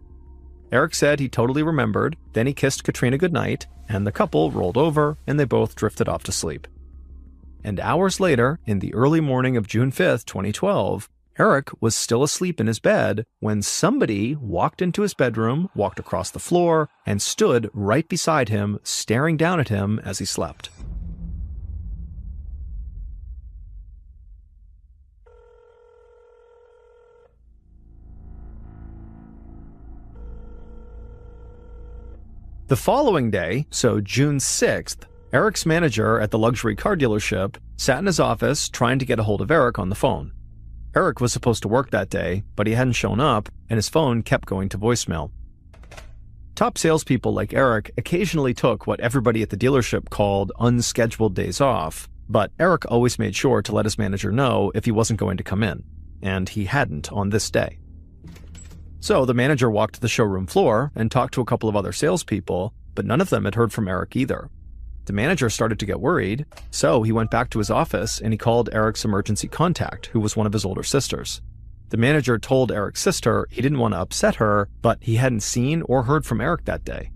Eric said he totally remembered, then he kissed Katrina goodnight, and the couple rolled over and they both drifted off to sleep. And hours later, in the early morning of June 5th, 2012, Eric was still asleep in his bed when somebody walked into his bedroom, walked across the floor, and stood right beside him, staring down at him as he slept. The following day, so June 6th, Eric's manager at the luxury car dealership sat in his office trying to get a hold of Eric on the phone. Eric was supposed to work that day, but he hadn't shown up, and his phone kept going to voicemail. Top salespeople like Eric occasionally took what everybody at the dealership called unscheduled days off, but Eric always made sure to let his manager know if he wasn't going to come in, and he hadn't on this day. So the manager walked to the showroom floor and talked to a couple of other salespeople, but none of them had heard from Eric either. The manager started to get worried, so he went back to his office and he called Eric's emergency contact, who was one of his older sisters. The manager told Eric's sister he didn't want to upset her, but he hadn't seen or heard from Eric that day.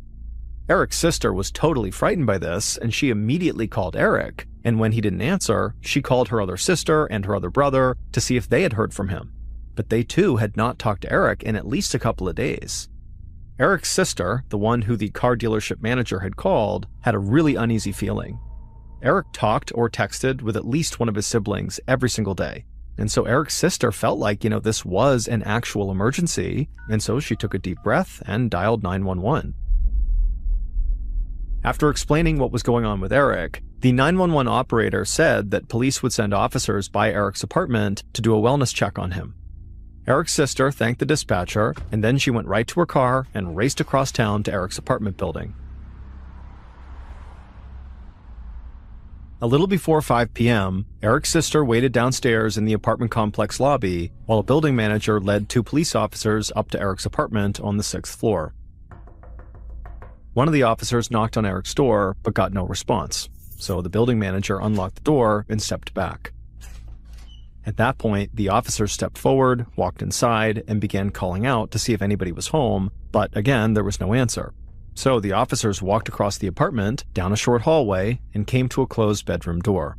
Eric's sister was totally frightened by this, and she immediately called Eric, and when he didn't answer, she called her other sister and her other brother to see if they had heard from him. But they too had not talked to Eric in at least a couple of days. Eric's sister, the one who the car dealership manager had called, had a really uneasy feeling. Eric talked or texted with at least one of his siblings every single day, and so Eric's sister felt like, this was an actual emergency, and so she took a deep breath and dialed 911. After explaining what was going on with Eric, the 911 operator said that police would send officers by Eric's apartment to do a wellness check on him. Eric's sister thanked the dispatcher, and then she went right to her car and raced across town to Eric's apartment building. A little before 5 p.m., Eric's sister waited downstairs in the apartment complex lobby while a building manager led 2 police officers up to Eric's apartment on the 6th floor. One of the officers knocked on Eric's door but got no response, so the building manager unlocked the door and stepped back. At that point, the officers stepped forward, walked inside, and began calling out to see if anybody was home, but again, there was no answer. So the officers walked across the apartment, down a short hallway, and came to a closed bedroom door.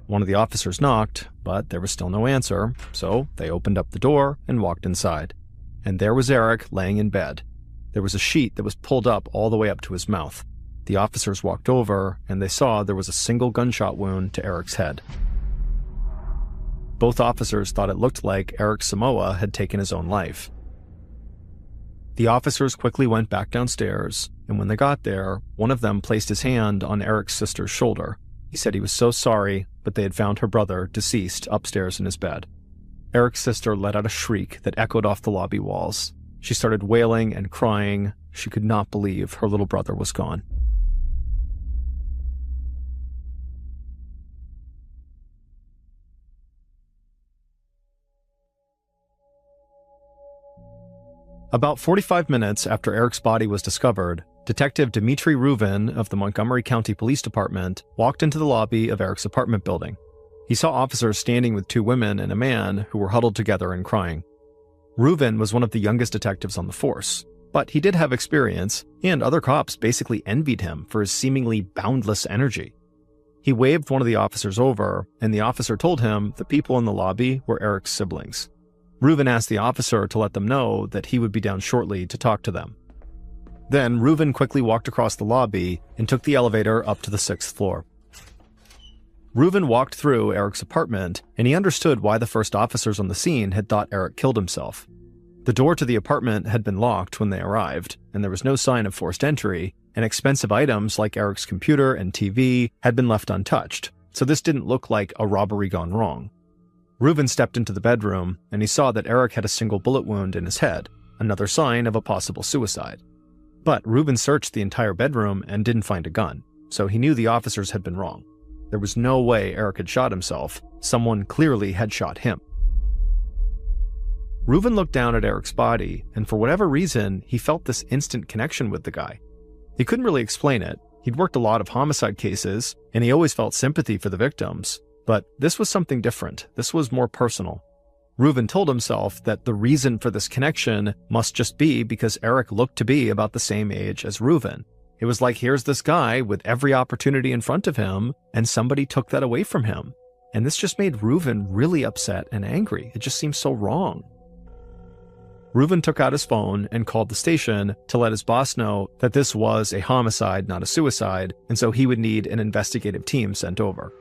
One of the officers knocked, but there was still no answer, so they opened up the door and walked inside. and there was Eric laying in bed. There was a sheet that was pulled up all the way up to his mouth. The officers walked over, and they saw there was a single gunshot wound to Eric's head. Both officers thought it looked like Eric Samoa had taken his own life. The officers quickly went back downstairs, and when they got there, one of them placed his hand on Eric's sister's shoulder. He said he was so sorry, but they had found her brother deceased upstairs in his bed. Eric's sister let out a shriek that echoed off the lobby walls. She started wailing and crying. She could not believe her little brother was gone. About 45 minutes after Eric's body was discovered, Detective Dimitri Rubin of the Montgomery County Police Department walked into the lobby of Eric's apartment building. He saw officers standing with two women and a man who were huddled together and crying. Rubin was one of the youngest detectives on the force, but he did have experience, and other cops basically envied him for his seemingly boundless energy. He waved one of the officers over, and the officer told him the people in the lobby were Eric's siblings. Rubin asked the officer to let them know that he would be down shortly to talk to them. Then Rubin quickly walked across the lobby and took the elevator up to the 6th floor. Rubin walked through Eric's apartment, and he understood why the first officers on the scene had thought Eric killed himself. The door to the apartment had been locked when they arrived, and there was no sign of forced entry, and expensive items like Eric's computer and TV had been left untouched, so this didn't look like a robbery gone wrong. Rubin stepped into the bedroom, and he saw that Eric had a single bullet wound in his head, another sign of a possible suicide. But Rubin searched the entire bedroom and didn't find a gun, so he knew the officers had been wrong. There was no way Eric had shot himself. Someone clearly had shot him. Rubin looked down at Eric's body, and for whatever reason, he felt this instant connection with the guy. He couldn't really explain it. He'd worked a lot of homicide cases, and he always felt sympathy for the victims. But this was something different. This was more personal. Rubin told himself that the reason for this connection must just be because Eric looked to be about the same age as Rubin. It was like, here's this guy with every opportunity in front of him, and somebody took that away from him. And this just made Rubin really upset and angry. It just seemed so wrong. Rubin took out his phone and called the station to let his boss know that this was a homicide, not a suicide, and so he would need an investigative team sent over.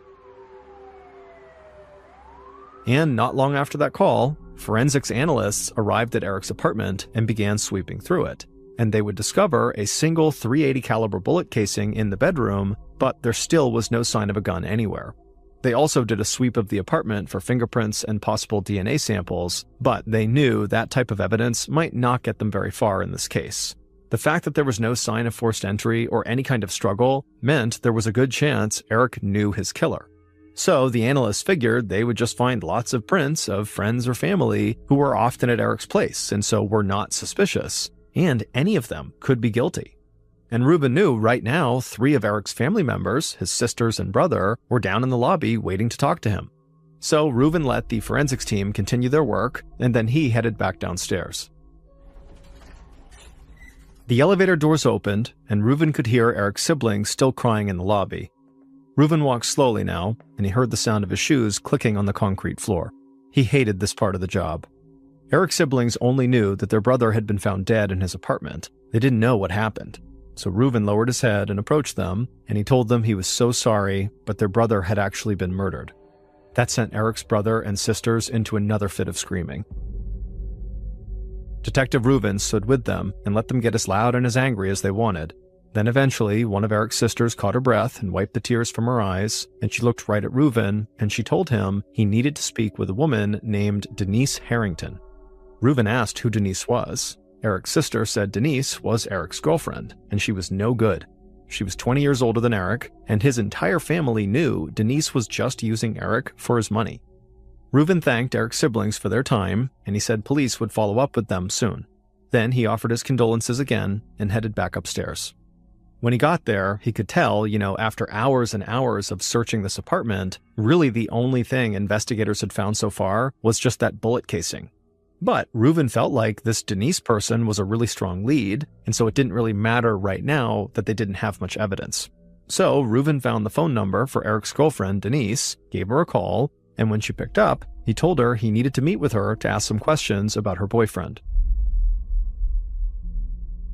And not long after that call, forensics analysts arrived at Eric's apartment and began sweeping through it. And they would discover a single .380 caliber bullet casing in the bedroom, but there still was no sign of a gun anywhere. They also did a sweep of the apartment for fingerprints and possible DNA samples, but they knew that type of evidence might not get them very far in this case. The fact that there was no sign of forced entry or any kind of struggle meant there was a good chance Eric knew his killer. So the analysts figured they would just find lots of prints of friends or family who were often at Eric's place and so were not suspicious, and any of them could be guilty. And Rubin knew right now 3 of Eric's family members, his sisters and brother, were down in the lobby waiting to talk to him. So Rubin let the forensics team continue their work, and then he headed back downstairs. The elevator doors opened, and Rubin could hear Eric's siblings still crying in the lobby. Rubin walked slowly now, and he heard the sound of his shoes clicking on the concrete floor. He hated this part of the job. Eric's siblings only knew that their brother had been found dead in his apartment. They didn't know what happened. So Rubin lowered his head and approached them, and he told them he was so sorry, but their brother had actually been murdered. That sent Eric's brother and sisters into another fit of screaming. Detective Rubin stood with them and let them get as loud and as angry as they wanted. Then eventually, one of Eric's sisters caught her breath and wiped the tears from her eyes, and she looked right at Rubin, and she told him he needed to speak with a woman named Denise Harrington. Rubin asked who Denise was. Eric's sister said Denise was Eric's girlfriend, and she was no good. She was 20 years older than Eric, and his entire family knew Denise was just using Eric for his money. Rubin thanked Eric's siblings for their time, and he said police would follow up with them soon. Then he offered his condolences again and headed back upstairs. When he got there, he could tell, after hours and hours of searching this apartment, really the only thing investigators had found so far was just that bullet casing. But Rubin felt like this Denise person was a really strong lead, and so it didn't really matter right now that they didn't have much evidence. So Rubin found the phone number for Eric's girlfriend, Denise, gave her a call, and when she picked up, he told her he needed to meet with her to ask some questions about her boyfriend.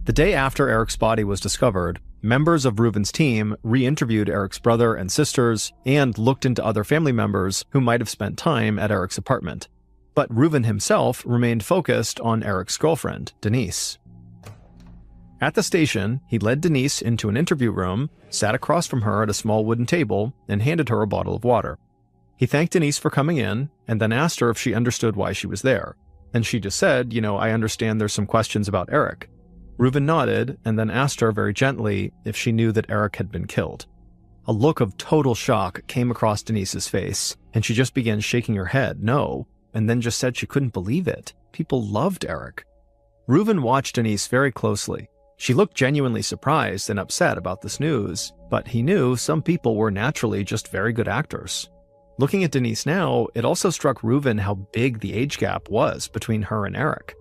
The day after Eric's body was discovered, members of Reuven's team re-interviewed Eric's brother and sisters and looked into other family members who might have spent time at Eric's apartment. But Reuven himself remained focused on Eric's girlfriend, Denise. At the station, he led Denise into an interview room, sat across from her at a small wooden table, and handed her a bottle of water. He thanked Denise for coming in, and then asked her if she understood why she was there. And she just said, I understand there's some questions about Eric. Reuven nodded, and then asked her very gently if she knew that Eric had been killed. A look of total shock came across Denise's face, and she just began shaking her head, no, and then just said she couldn't believe it. People loved Eric. Reuven watched Denise very closely. She looked genuinely surprised and upset about this news, but he knew some people were naturally just very good actors. Looking at Denise now, it also struck Reuven how big the age gap was between her and Eric.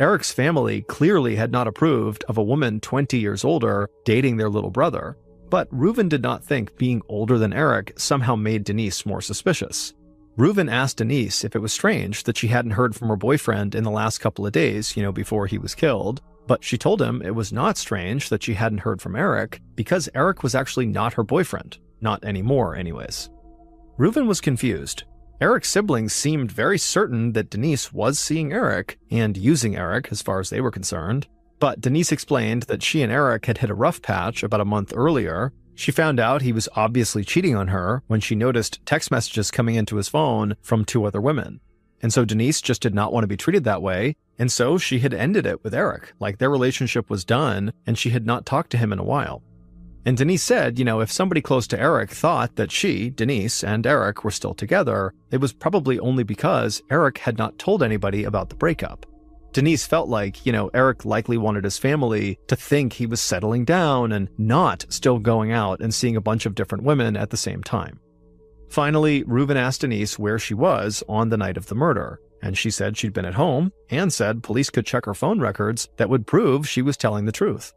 Eric's family clearly had not approved of a woman 20 years older dating their little brother, but Reuven did not think being older than Eric somehow made Denise more suspicious. Reuven asked Denise if it was strange that she hadn't heard from her boyfriend in the last couple of days, before he was killed, but she told him it was not strange that she hadn't heard from Eric because Eric was actually not her boyfriend. Not anymore, anyways. Reuven was confused. Eric's siblings seemed very certain that Denise was seeing Eric and using Eric as far as they were concerned, but Denise explained that she and Eric had hit a rough patch about a month earlier. She found out he was obviously cheating on her when she noticed text messages coming into his phone from 2 other women. And so Denise just did not want to be treated that way, and so she had ended it with Eric, like their relationship was done and she had not talked to him in a while. And Denise said, if somebody close to Eric thought that she, Denise, and Eric were still together, it was probably only because Eric had not told anybody about the breakup. Denise felt like, Eric likely wanted his family to think he was settling down and not still going out and seeing a bunch of different women at the same time. Finally, Reuven asked Denise where she was on the night of the murder, and she said she'd been at home and said police could check her phone records that would prove she was telling the truth.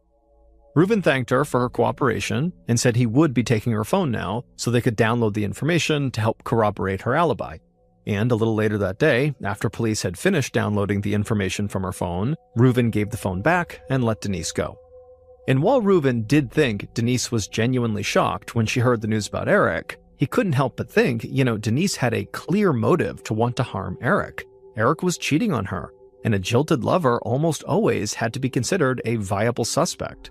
Reuven thanked her for her cooperation and said he would be taking her phone now so they could download the information to help corroborate her alibi. And a little later that day, after police had finished downloading the information from her phone, Reuven gave the phone back and let Denise go. And while Reuven did think Denise was genuinely shocked when she heard the news about Eric, he couldn't help but think, Denise had a clear motive to want to harm Eric. Eric was cheating on her, and a jilted lover almost always had to be considered a viable suspect.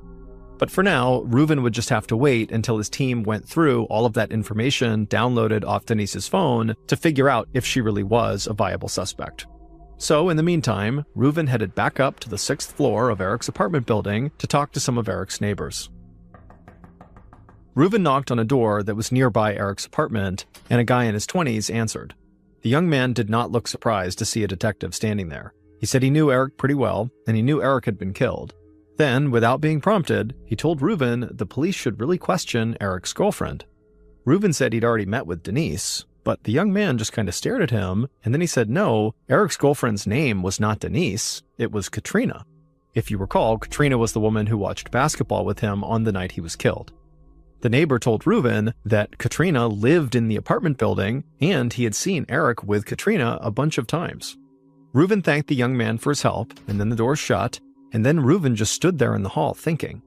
But for now, Reuven would just have to wait until his team went through all of that information downloaded off Denise's phone to figure out if she really was a viable suspect. So in the meantime, Reuven headed back up to the 6th floor of Eric's apartment building to talk to some of Eric's neighbors. Reuven knocked on a door that was nearby Eric's apartment, and a guy in his 20s answered. The young man did not look surprised to see a detective standing there. He said he knew Eric pretty well, and he knew Eric had been killed. Then, without being prompted, he told Reuven the police should really question Eric's girlfriend. Reuven said he'd already met with Denise, but the young man just kind of stared at him, and then he said no, Eric's girlfriend's name was not Denise, it was Katrina. If you recall, Katrina was the woman who watched basketball with him on the night he was killed. The neighbor told Reuven that Katrina lived in the apartment building, and he had seen Eric with Katrina a bunch of times. Reuven thanked the young man for his help, and then the door shut, and then Reuven just stood there in the hall thinking.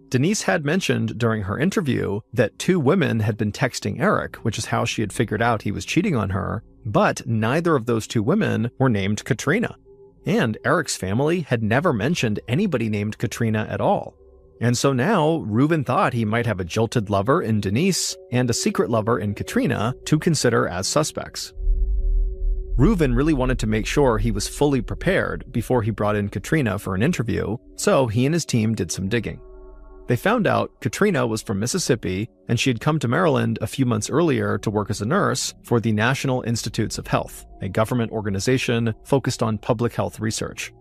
Denise had mentioned during her interview that 2 women had been texting Eric, which is how she had figured out he was cheating on her, but neither of those 2 women were named Katrina. And Eric's family had never mentioned anybody named Katrina at all. And so now, Reuven thought he might have a jilted lover in Denise and a secret lover in Katrina to consider as suspects. Reuven really wanted to make sure he was fully prepared before he brought in Katrina for an interview, so he and his team did some digging. They found out Katrina was from Mississippi, and she had come to Maryland a few months earlier to work as a nurse for the National Institutes of Health, a government organization focused on public health research.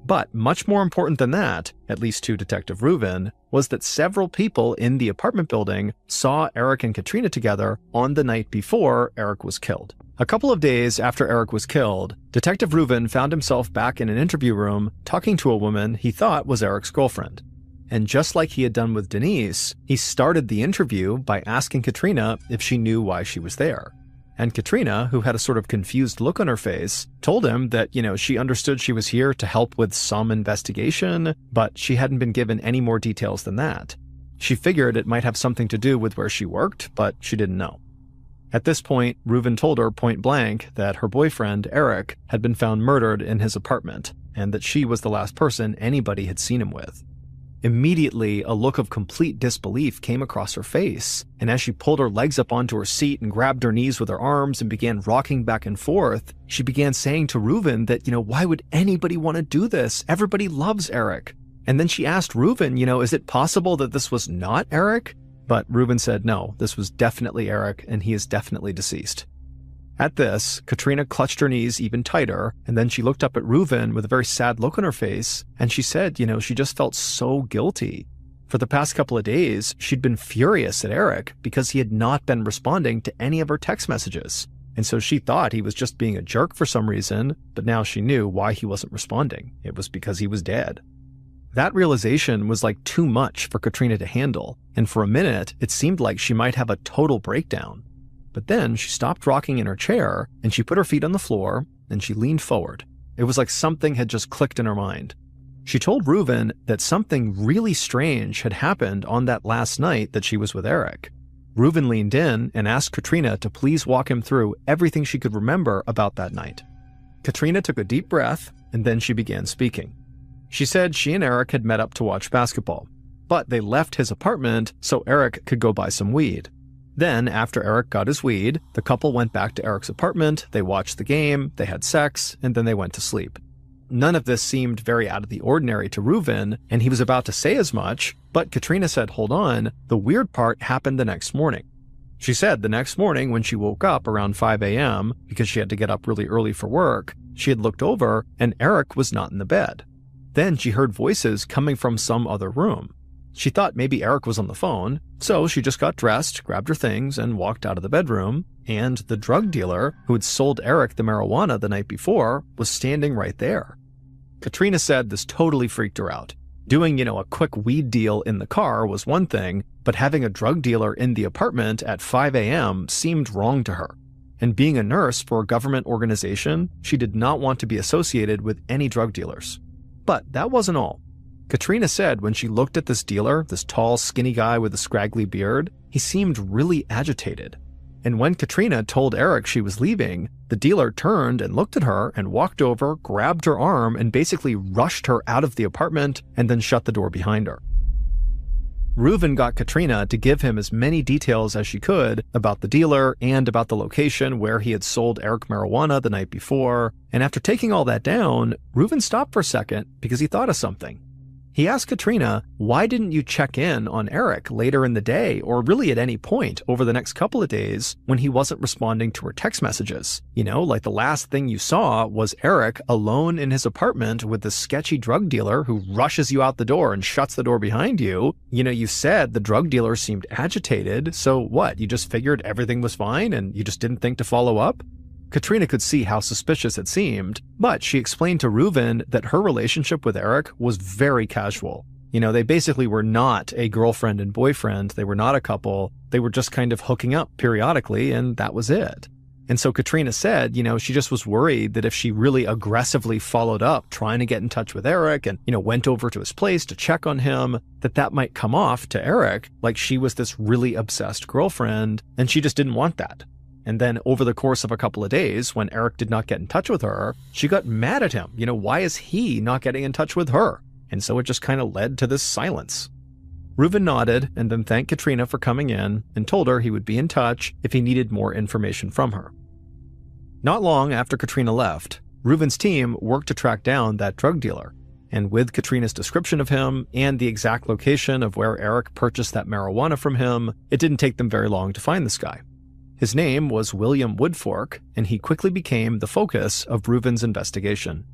But much more important than that, at least to Detective Reuven, was that several people in the apartment building saw Eric and Katrina together on the night before Eric was killed. A couple of days after Eric was killed, Detective Reuven found himself back in an interview room talking to a woman he thought was Eric's girlfriend. And just like he had done with Denise, he started the interview by asking Katrina if she knew why she was there. and Katrina, who had a sort of confused look on her face, told him that, she understood she was here to help with some investigation, but she hadn't been given any more details than that. She figured it might have something to do with where she worked, but she didn't know. At this point, Reuven told her point blank that her boyfriend, Eric, had been found murdered in his apartment, and that she was the last person anybody had seen him with. Immediately, a look of complete disbelief came across her face, and as she pulled her legs up onto her seat and grabbed her knees with her arms and began rocking back and forth, she began saying to Reuven that, why would anybody want to do this? Everybody loves Eric. And then she asked Reuven, is it possible that this was not Eric? But Reuven said no, this was definitely Eric, and he is definitely deceased. At this, Katrina clutched her knees even tighter, and then she looked up at Reuven with a very sad look on her face, and she said, she just felt so guilty. For the past couple of days, she'd been furious at Eric because he had not been responding to any of her text messages. And so she thought he was just being a jerk for some reason, but now she knew why he wasn't responding. It was because he was dead. That realization was like too much for Katrina to handle, and for a minute, it seemed like she might have a total breakdown. But then she stopped rocking in her chair, and she put her feet on the floor, and she leaned forward. It was like something had just clicked in her mind. She told Reuven that something really strange had happened on that last night that she was with Eric. Reuven leaned in and asked Katrina to please walk him through everything she could remember about that night. Katrina took a deep breath, and then she began speaking. She said she and Eric had met up to watch basketball, but they left his apartment so Eric could go buy some weed. Then, after Eric got his weed, the couple went back to Eric's apartment, they watched the game, they had sex, and then they went to sleep. None of this seemed very out of the ordinary to Reuven, and he was about to say as much, but Katrina said, hold on, the weird part happened the next morning. She said the next morning when she woke up around 5 a.m., because she had to get up really early for work, she had looked over and Eric was not in the bed. Then she heard voices coming from some other room. She thought maybe Eric was on the phone, so she just got dressed, grabbed her things, and walked out of the bedroom, and the drug dealer who had sold Eric the marijuana the night before was standing right there. Katrina said this totally freaked her out. Doing, a quick weed deal in the car was one thing, but having a drug dealer in the apartment at 5 a.m. seemed wrong to her. And being a nurse for a government organization, she did not want to be associated with any drug dealers. But that wasn't all. Katrina said when she looked at this dealer, this tall, skinny guy with a scraggly beard, he seemed really agitated. And when Katrina told Eric she was leaving, the dealer turned and looked at her and walked over, grabbed her arm, and basically rushed her out of the apartment and then shut the door behind her. Reuven got Katrina to give him as many details as she could about the dealer and about the location where he had sold Eric marijuana the night before, and after taking all that down, Reuven stopped for a second because he thought of something. He asked Katrina, why didn't you check in on Eric later in the day or really at any point over the next couple of days when he wasn't responding to her text messages? Like the last thing you saw was Eric alone in his apartment with this sketchy drug dealer who rushes you out the door and shuts the door behind you. You said the drug dealer seemed agitated, so what? You just figured everything was fine and you just didn't think to follow up? Katrina could see how suspicious it seemed, but she explained to Reuven that her relationship with Eric was very casual. They basically were not a girlfriend and boyfriend, they were not a couple, they were just kind of hooking up periodically, and that was it. And so Katrina said, she just was worried that if she really aggressively followed up trying to get in touch with Eric and, went over to his place to check on him, that might come off to Eric like she was this really obsessed girlfriend, and she just didn't want that. And then over the course of a couple of days, when Eric did not get in touch with her, she got mad at him. Why is he not getting in touch with her? And so it just kind of led to this silence. Reuven nodded and then thanked Katrina for coming in and told her he would be in touch if he needed more information from her. Not long after Katrina left, Reuven's team worked to track down that drug dealer. And with Katrina's description of him and the exact location of where Eric purchased that marijuana from him, it didn't take them very long to find this guy. His name was William Woodfork, and he quickly became the focus of Reuven's investigation.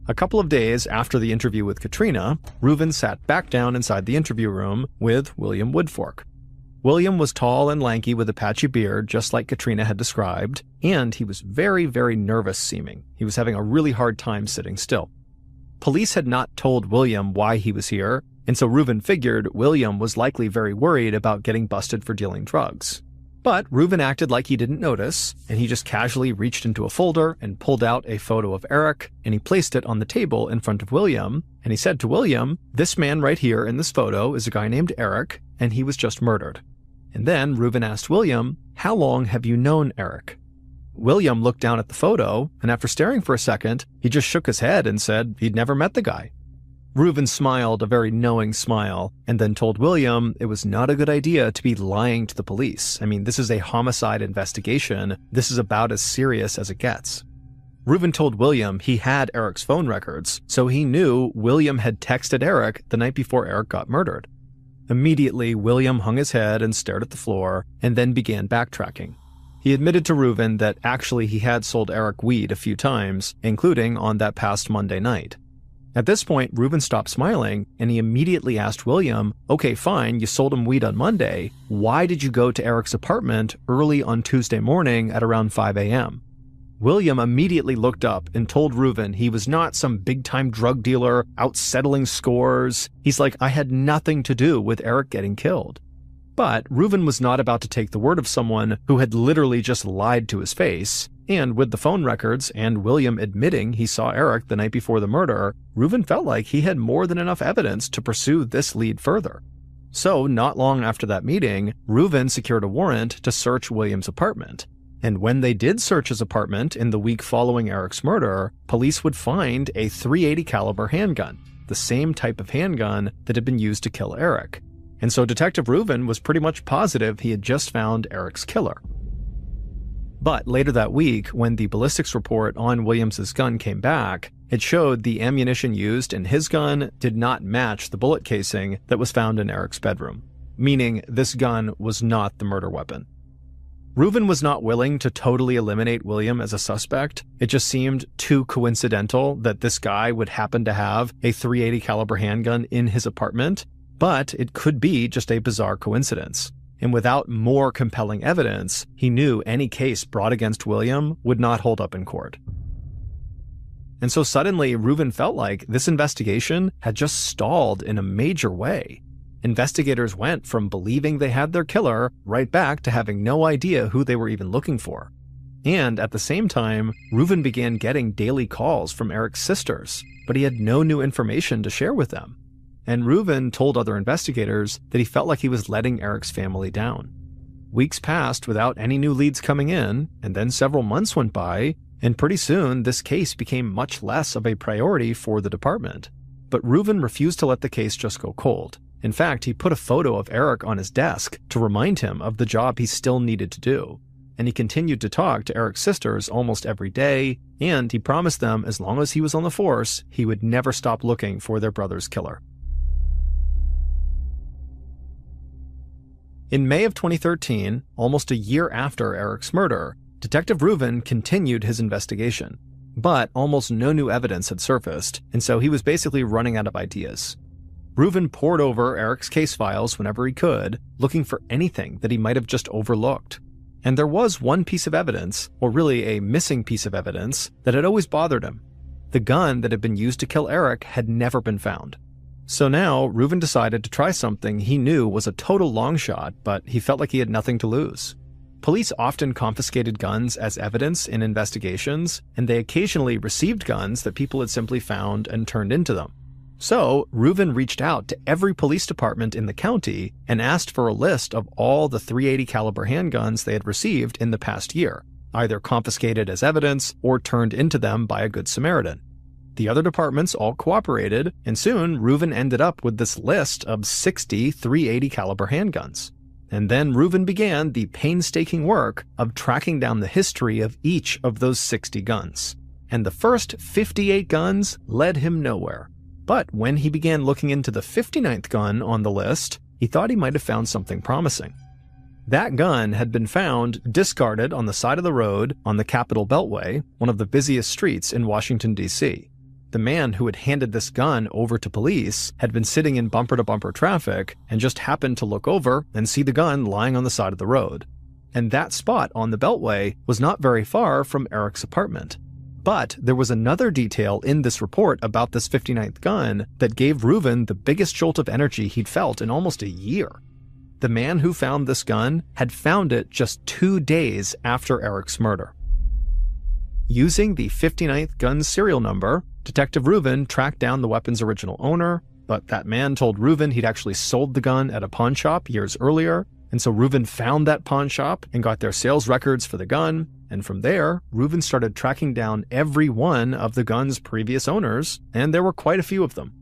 A couple of days after the interview with Katrina, Reuven sat back down inside the interview room with William Woodfork. William was tall and lanky with a patchy beard, just like Katrina had described, and he was very, very nervous seeming. He was having a really hard time sitting still. Police had not told William why he was here, and so Reuven figured William was likely very worried about getting busted for dealing drugs. But Reuven acted like he didn't notice, and he just casually reached into a folder and pulled out a photo of Eric, and he placed it on the table in front of William, and he said to William, "This man right here in this photo is a guy named Eric, and he was just murdered." And then Reuven asked William, "How long have you known Eric?" William looked down at the photo, and after staring for a second, he just shook his head and said he'd never met the guy. Reuven smiled a very knowing smile, and then told William it was not a good idea to be lying to the police. I mean, this is a homicide investigation. This is about as serious as it gets. Reuven told William he had Eric's phone records, so he knew William had texted Eric the night before Eric got murdered. Immediately, William hung his head and stared at the floor, and then began backtracking. He admitted to Reuven that actually he had sold Eric weed a few times, including on that past Monday night. At this point, Reuven stopped smiling, and he immediately asked William, "Okay, fine, you sold him weed on Monday. Why did you go to Eric's apartment early on Tuesday morning at around 5 a.m.? William immediately looked up and told Reuven he was not some big-time drug dealer out settling scores. He's like, "I had nothing to do with Eric getting killed." But Reuven was not about to take the word of someone who had literally just lied to his face. And with the phone records and William admitting he saw Eric the night before the murder, Reuven felt like he had more than enough evidence to pursue this lead further. So, not long after that meeting, Reuven secured a warrant to search William's apartment. And when they did search his apartment in the week following Eric's murder, police would find a .380 caliber handgun, the same type of handgun that had been used to kill Eric. And so Detective Reuven was pretty much positive he had just found Eric's killer. But later that week, when the ballistics report on Williams' gun came back, it showed the ammunition used in his gun did not match the bullet casing that was found in Eric's bedroom, meaning this gun was not the murder weapon. Reuven was not willing to totally eliminate William as a suspect. It just seemed too coincidental that this guy would happen to have a .380 caliber handgun in his apartment, but it could be just a bizarre coincidence. And without more compelling evidence, he knew any case brought against William would not hold up in court. And so suddenly, Reuven felt like this investigation had just stalled in a major way. Investigators went from believing they had their killer right back to having no idea who they were even looking for. And at the same time, Reuven began getting daily calls from Eric's sisters, but he had no new information to share with them. And Reuven told other investigators that he felt like he was letting Eric's family down. Weeks passed without any new leads coming in, and then several months went by, and pretty soon this case became much less of a priority for the department. But Reuven refused to let the case just go cold. In fact, he put a photo of Eric on his desk to remind him of the job he still needed to do. And he continued to talk to Eric's sisters almost every day, and he promised them as long as he was on the force, he would never stop looking for their brother's killer. In May of 2013, almost a year after Eric's murder, Detective Reuven continued his investigation. But almost no new evidence had surfaced, and so he was basically running out of ideas. Reuven pored over Eric's case files whenever he could, looking for anything that he might have just overlooked. And there was one piece of evidence, or really a missing piece of evidence, that had always bothered him. The gun that had been used to kill Eric had never been found. So now, Reuven decided to try something he knew was a total long shot, but he felt like he had nothing to lose. Police often confiscated guns as evidence in investigations, and they occasionally received guns that people had simply found and turned into them. So, Reuven reached out to every police department in the county and asked for a list of all the .380 caliber handguns they had received in the past year, either confiscated as evidence or turned into them by a Good Samaritan. The other departments all cooperated, and soon Reuven ended up with this list of 60 .380 caliber handguns. And then Reuven began the painstaking work of tracking down the history of each of those 60 guns. And the first 58 guns led him nowhere. But when he began looking into the 59th gun on the list, he thought he might have found something promising. That gun had been found discarded on the side of the road on the Capitol Beltway, one of the busiest streets in Washington, D.C. The man who had handed this gun over to police had been sitting in bumper-to-bumper traffic and just happened to look over and see the gun lying on the side of the road. And that spot on the Beltway was not very far from Eric's apartment. But there was another detail in this report about this 59th gun that gave Reuven the biggest jolt of energy he'd felt in almost a year. the man who found this gun had found it just 2 days after Eric's murder. Using the 59th gun's serial number, Detective Reuven tracked down the weapon's original owner, but that man told Reuven he'd actually sold the gun at a pawn shop years earlier, and so Reuven found that pawn shop and got their sales records for the gun, and from there, Reuven started tracking down every one of the gun's previous owners, and there were quite a few of them.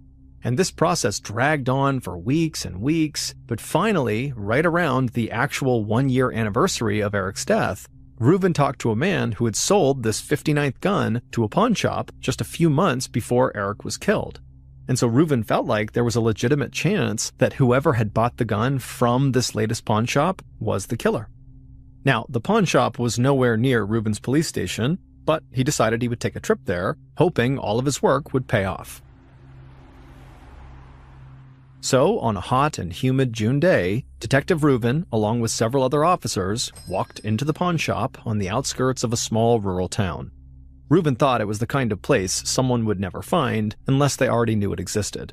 And this process dragged on for weeks and weeks, but finally, right around the actual 1-year anniversary of Eric's death, Reuven talked to a man who had sold this 59th gun to a pawn shop just a few months before Eric was killed. And so Reuven felt like there was a legitimate chance that whoever had bought the gun from this latest pawn shop was the killer. Now, the pawn shop was nowhere near Reuven's police station, but he decided he would take a trip there, hoping all of his work would pay off. So, on a hot and humid June day, Detective Reuven, along with several other officers, walked into the pawn shop on the outskirts of a small rural town. Reuven thought it was the kind of place someone would never find unless they already knew it existed.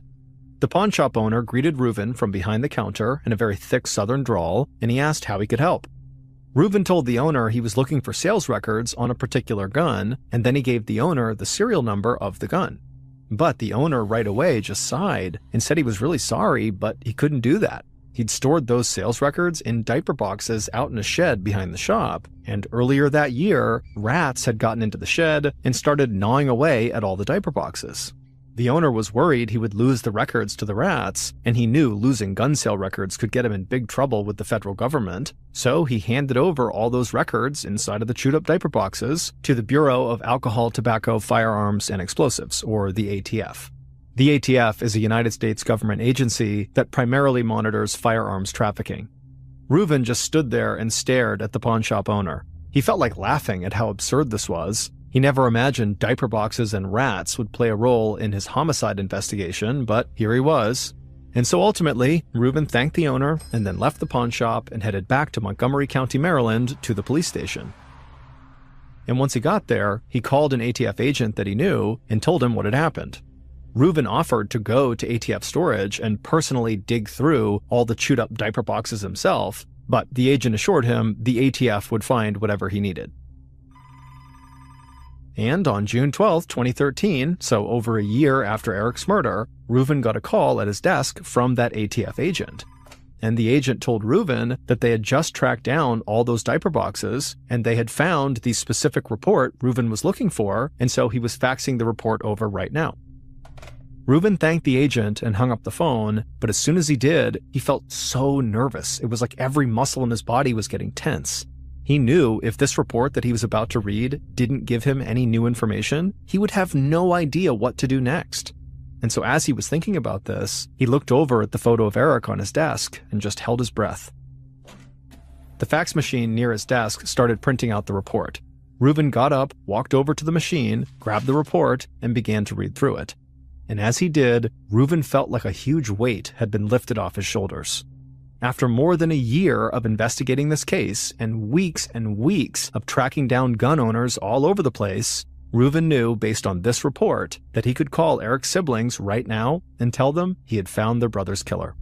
The pawn shop owner greeted Reuven from behind the counter in a very thick southern drawl, and he asked how he could help. Reuven told the owner he was looking for sales records on a particular gun, and then he gave the owner the serial number of the gun. But the owner right away just sighed and said he was really sorry, but he couldn't do that. He'd stored those sales records in diaper boxes out in a shed behind the shop, and earlier that year, rats had gotten into the shed and started gnawing away at all the diaper boxes. The owner was worried he would lose the records to the rats, and he knew losing gun sale records could get him in big trouble with the federal government, so he handed over all those records inside of the chewed-up diaper boxes to the Bureau of Alcohol, Tobacco, Firearms, and Explosives, or the ATF. The ATF is a United States government agency that primarily monitors firearms trafficking. Reuven just stood there and stared at the pawn shop owner. He felt like laughing at how absurd this was. He never imagined diaper boxes and rats would play a role in his homicide investigation, but here he was. And so ultimately, Reuven thanked the owner and then left the pawn shop and headed back to Montgomery County, Maryland, to the police station. And once he got there, he called an ATF agent that he knew and told him what had happened. Reuven offered to go to ATF storage and personally dig through all the chewed-up diaper boxes himself, but the agent assured him the ATF would find whatever he needed. And on June 12, 2013, so over a year after Eric's murder, Reuven got a call at his desk from that ATF agent. And the agent told Reuven that they had just tracked down all those diaper boxes, and they had found the specific report Reuven was looking for, and so he was faxing the report over right now. Reuven thanked the agent and hung up the phone, but as soon as he did, he felt so nervous. It was like every muscle in his body was getting tense. He knew if this report that he was about to read didn't give him any new information, he would have no idea what to do next. And so as he was thinking about this, he looked over at the photo of Eric on his desk and just held his breath. The fax machine near his desk started printing out the report. Reuven got up, walked over to the machine, grabbed the report, and began to read through it. And as he did, Reuven felt like a huge weight had been lifted off his shoulders. After more than a year of investigating this case and weeks of tracking down gun owners all over the place, Reuven knew, based on this report, that he could call Eric's siblings right now and tell them he had found their brother's killer.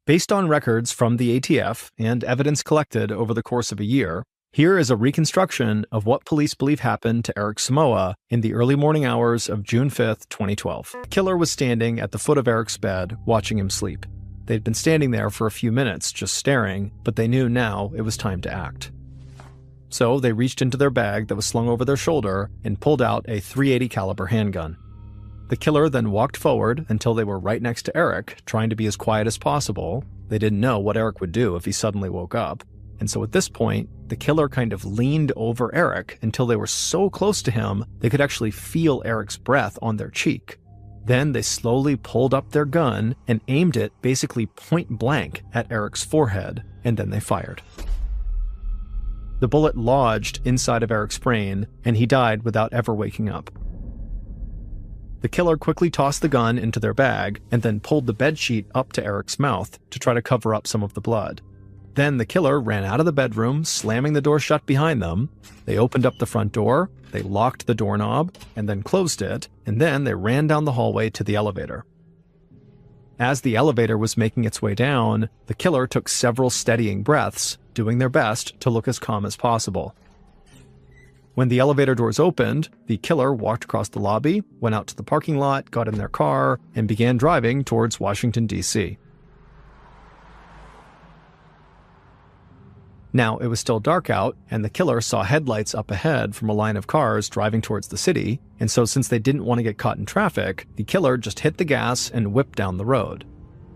Based on records from the ATF and evidence collected over the course of a year, here is a reconstruction of what police believe happened to Eric Samoa in the early morning hours of June 5th, 2012. The killer was standing at the foot of Eric's bed, watching him sleep. They'd been standing there for a few minutes, just staring, but they knew now it was time to act. So they reached into their bag that was slung over their shoulder and pulled out a .380 caliber handgun. The killer then walked forward until they were right next to Eric, trying to be as quiet as possible. They didn't know what Eric would do if he suddenly woke up. And so at this point, the killer kind of leaned over Eric until they were so close to him they could actually feel Eric's breath on their cheek. Then they slowly pulled up their gun and aimed it basically point blank at Eric's forehead, and then they fired. The bullet lodged inside of Eric's brain, and he died without ever waking up. The killer quickly tossed the gun into their bag and then pulled the bedsheet up to Eric's mouth to try to cover up some of the blood. Then the killer ran out of the bedroom, slamming the door shut behind them. They opened up the front door, they locked the doorknob, and then closed it, and then they ran down the hallway to the elevator. As the elevator was making its way down, the killer took several steadying breaths, doing their best to look as calm as possible. When the elevator doors opened, the killer walked across the lobby, went out to the parking lot, got in their car, and began driving towards Washington, D.C. Now, it was still dark out, and the killer saw headlights up ahead from a line of cars driving towards the city, and so since they didn't want to get caught in traffic, the killer just hit the gas and whipped down the road.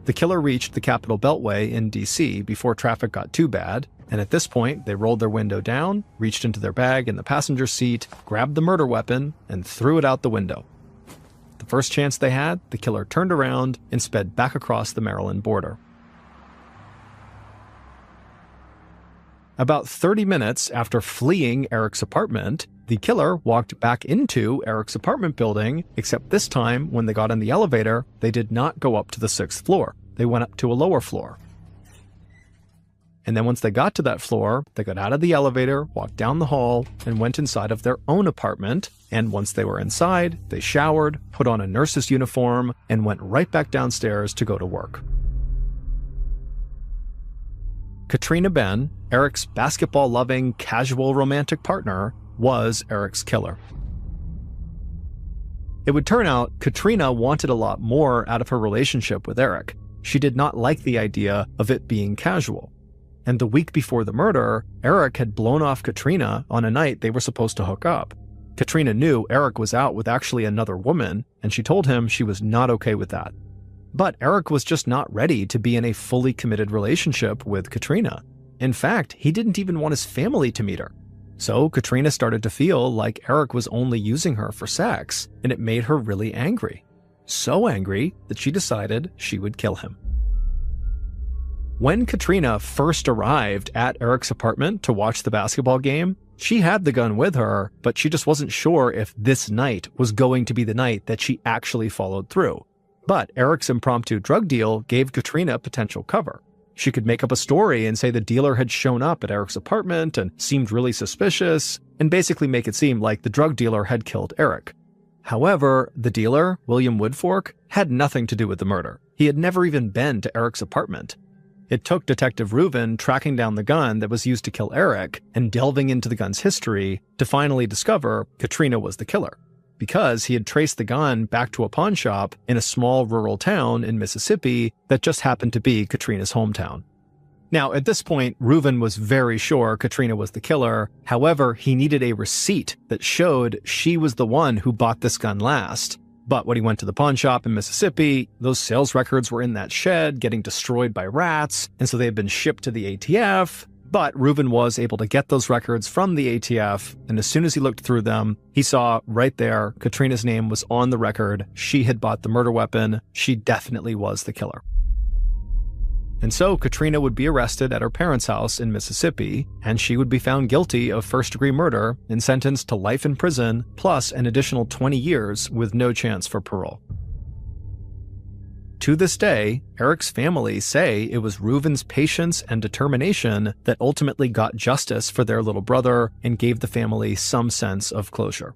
The killer reached the Capitol Beltway in D.C. before traffic got too bad, and at this point, they rolled their window down, reached into their bag in the passenger seat, grabbed the murder weapon, and threw it out the window. The first chance they had, the killer turned around and sped back across the Maryland border. About 30 minutes after fleeing Eric's apartment, the killer walked back into Eric's apartment building, except this time, when they got in the elevator, they did not go up to the 6th floor. They went up to a lower floor. And then once they got to that floor, they got out of the elevator, walked down the hall, and went inside of their own apartment. And once they were inside, they showered, put on a nurse's uniform, and went right back downstairs to go to work. Katrina Benn, Eric's basketball-loving, casual romantic partner, was Eric's killer. It would turn out Katrina wanted a lot more out of her relationship with Eric. She did not like the idea of it being casual. And the week before the murder, Eric had blown off Katrina on a night they were supposed to hook up. Katrina knew Eric was out with actually another woman, and she told him she was not okay with that. But Eric was just not ready to be in a fully committed relationship with Katrina. In fact, he didn't even want his family to meet her. So Katrina started to feel like Eric was only using her for sex, and it made her really angry. So angry that she decided she would kill him. When Katrina first arrived at Eric's apartment to watch the basketball game, she had the gun with her, but she just wasn't sure if this night was going to be the night that she actually followed through. But Eric's impromptu drug deal gave Katrina potential cover. She could make up a story and say the dealer had shown up at Eric's apartment and seemed really suspicious, and basically make it seem like the drug dealer had killed Eric. However, the dealer, William Woodfork, had nothing to do with the murder. He had never even been to Eric's apartment. It took Detective Reuven tracking down the gun that was used to kill Eric and delving into the gun's history to finally discover Katrina was the killer, because he had traced the gun back to a pawn shop in a small rural town in Mississippi that just happened to be Katrina's hometown. Now, at this point, Reuven was very sure Katrina was the killer. However, he needed a receipt that showed she was the one who bought this gun last. But when he went to the pawn shop in Mississippi, those sales records were in that shed getting destroyed by rats, and so they had been shipped to the ATF. But Reuven was able to get those records from the ATF, and as soon as he looked through them, he saw right there Katrina's name was on the record. She had bought the murder weapon. She definitely was the killer. And so Katrina would be arrested at her parents' house in Mississippi, and she would be found guilty of first-degree murder and sentenced to life in prison, plus an additional 20 years with no chance for parole. To this day, Eric's family say it was Reuven's patience and determination that ultimately got justice for their little brother and gave the family some sense of closure.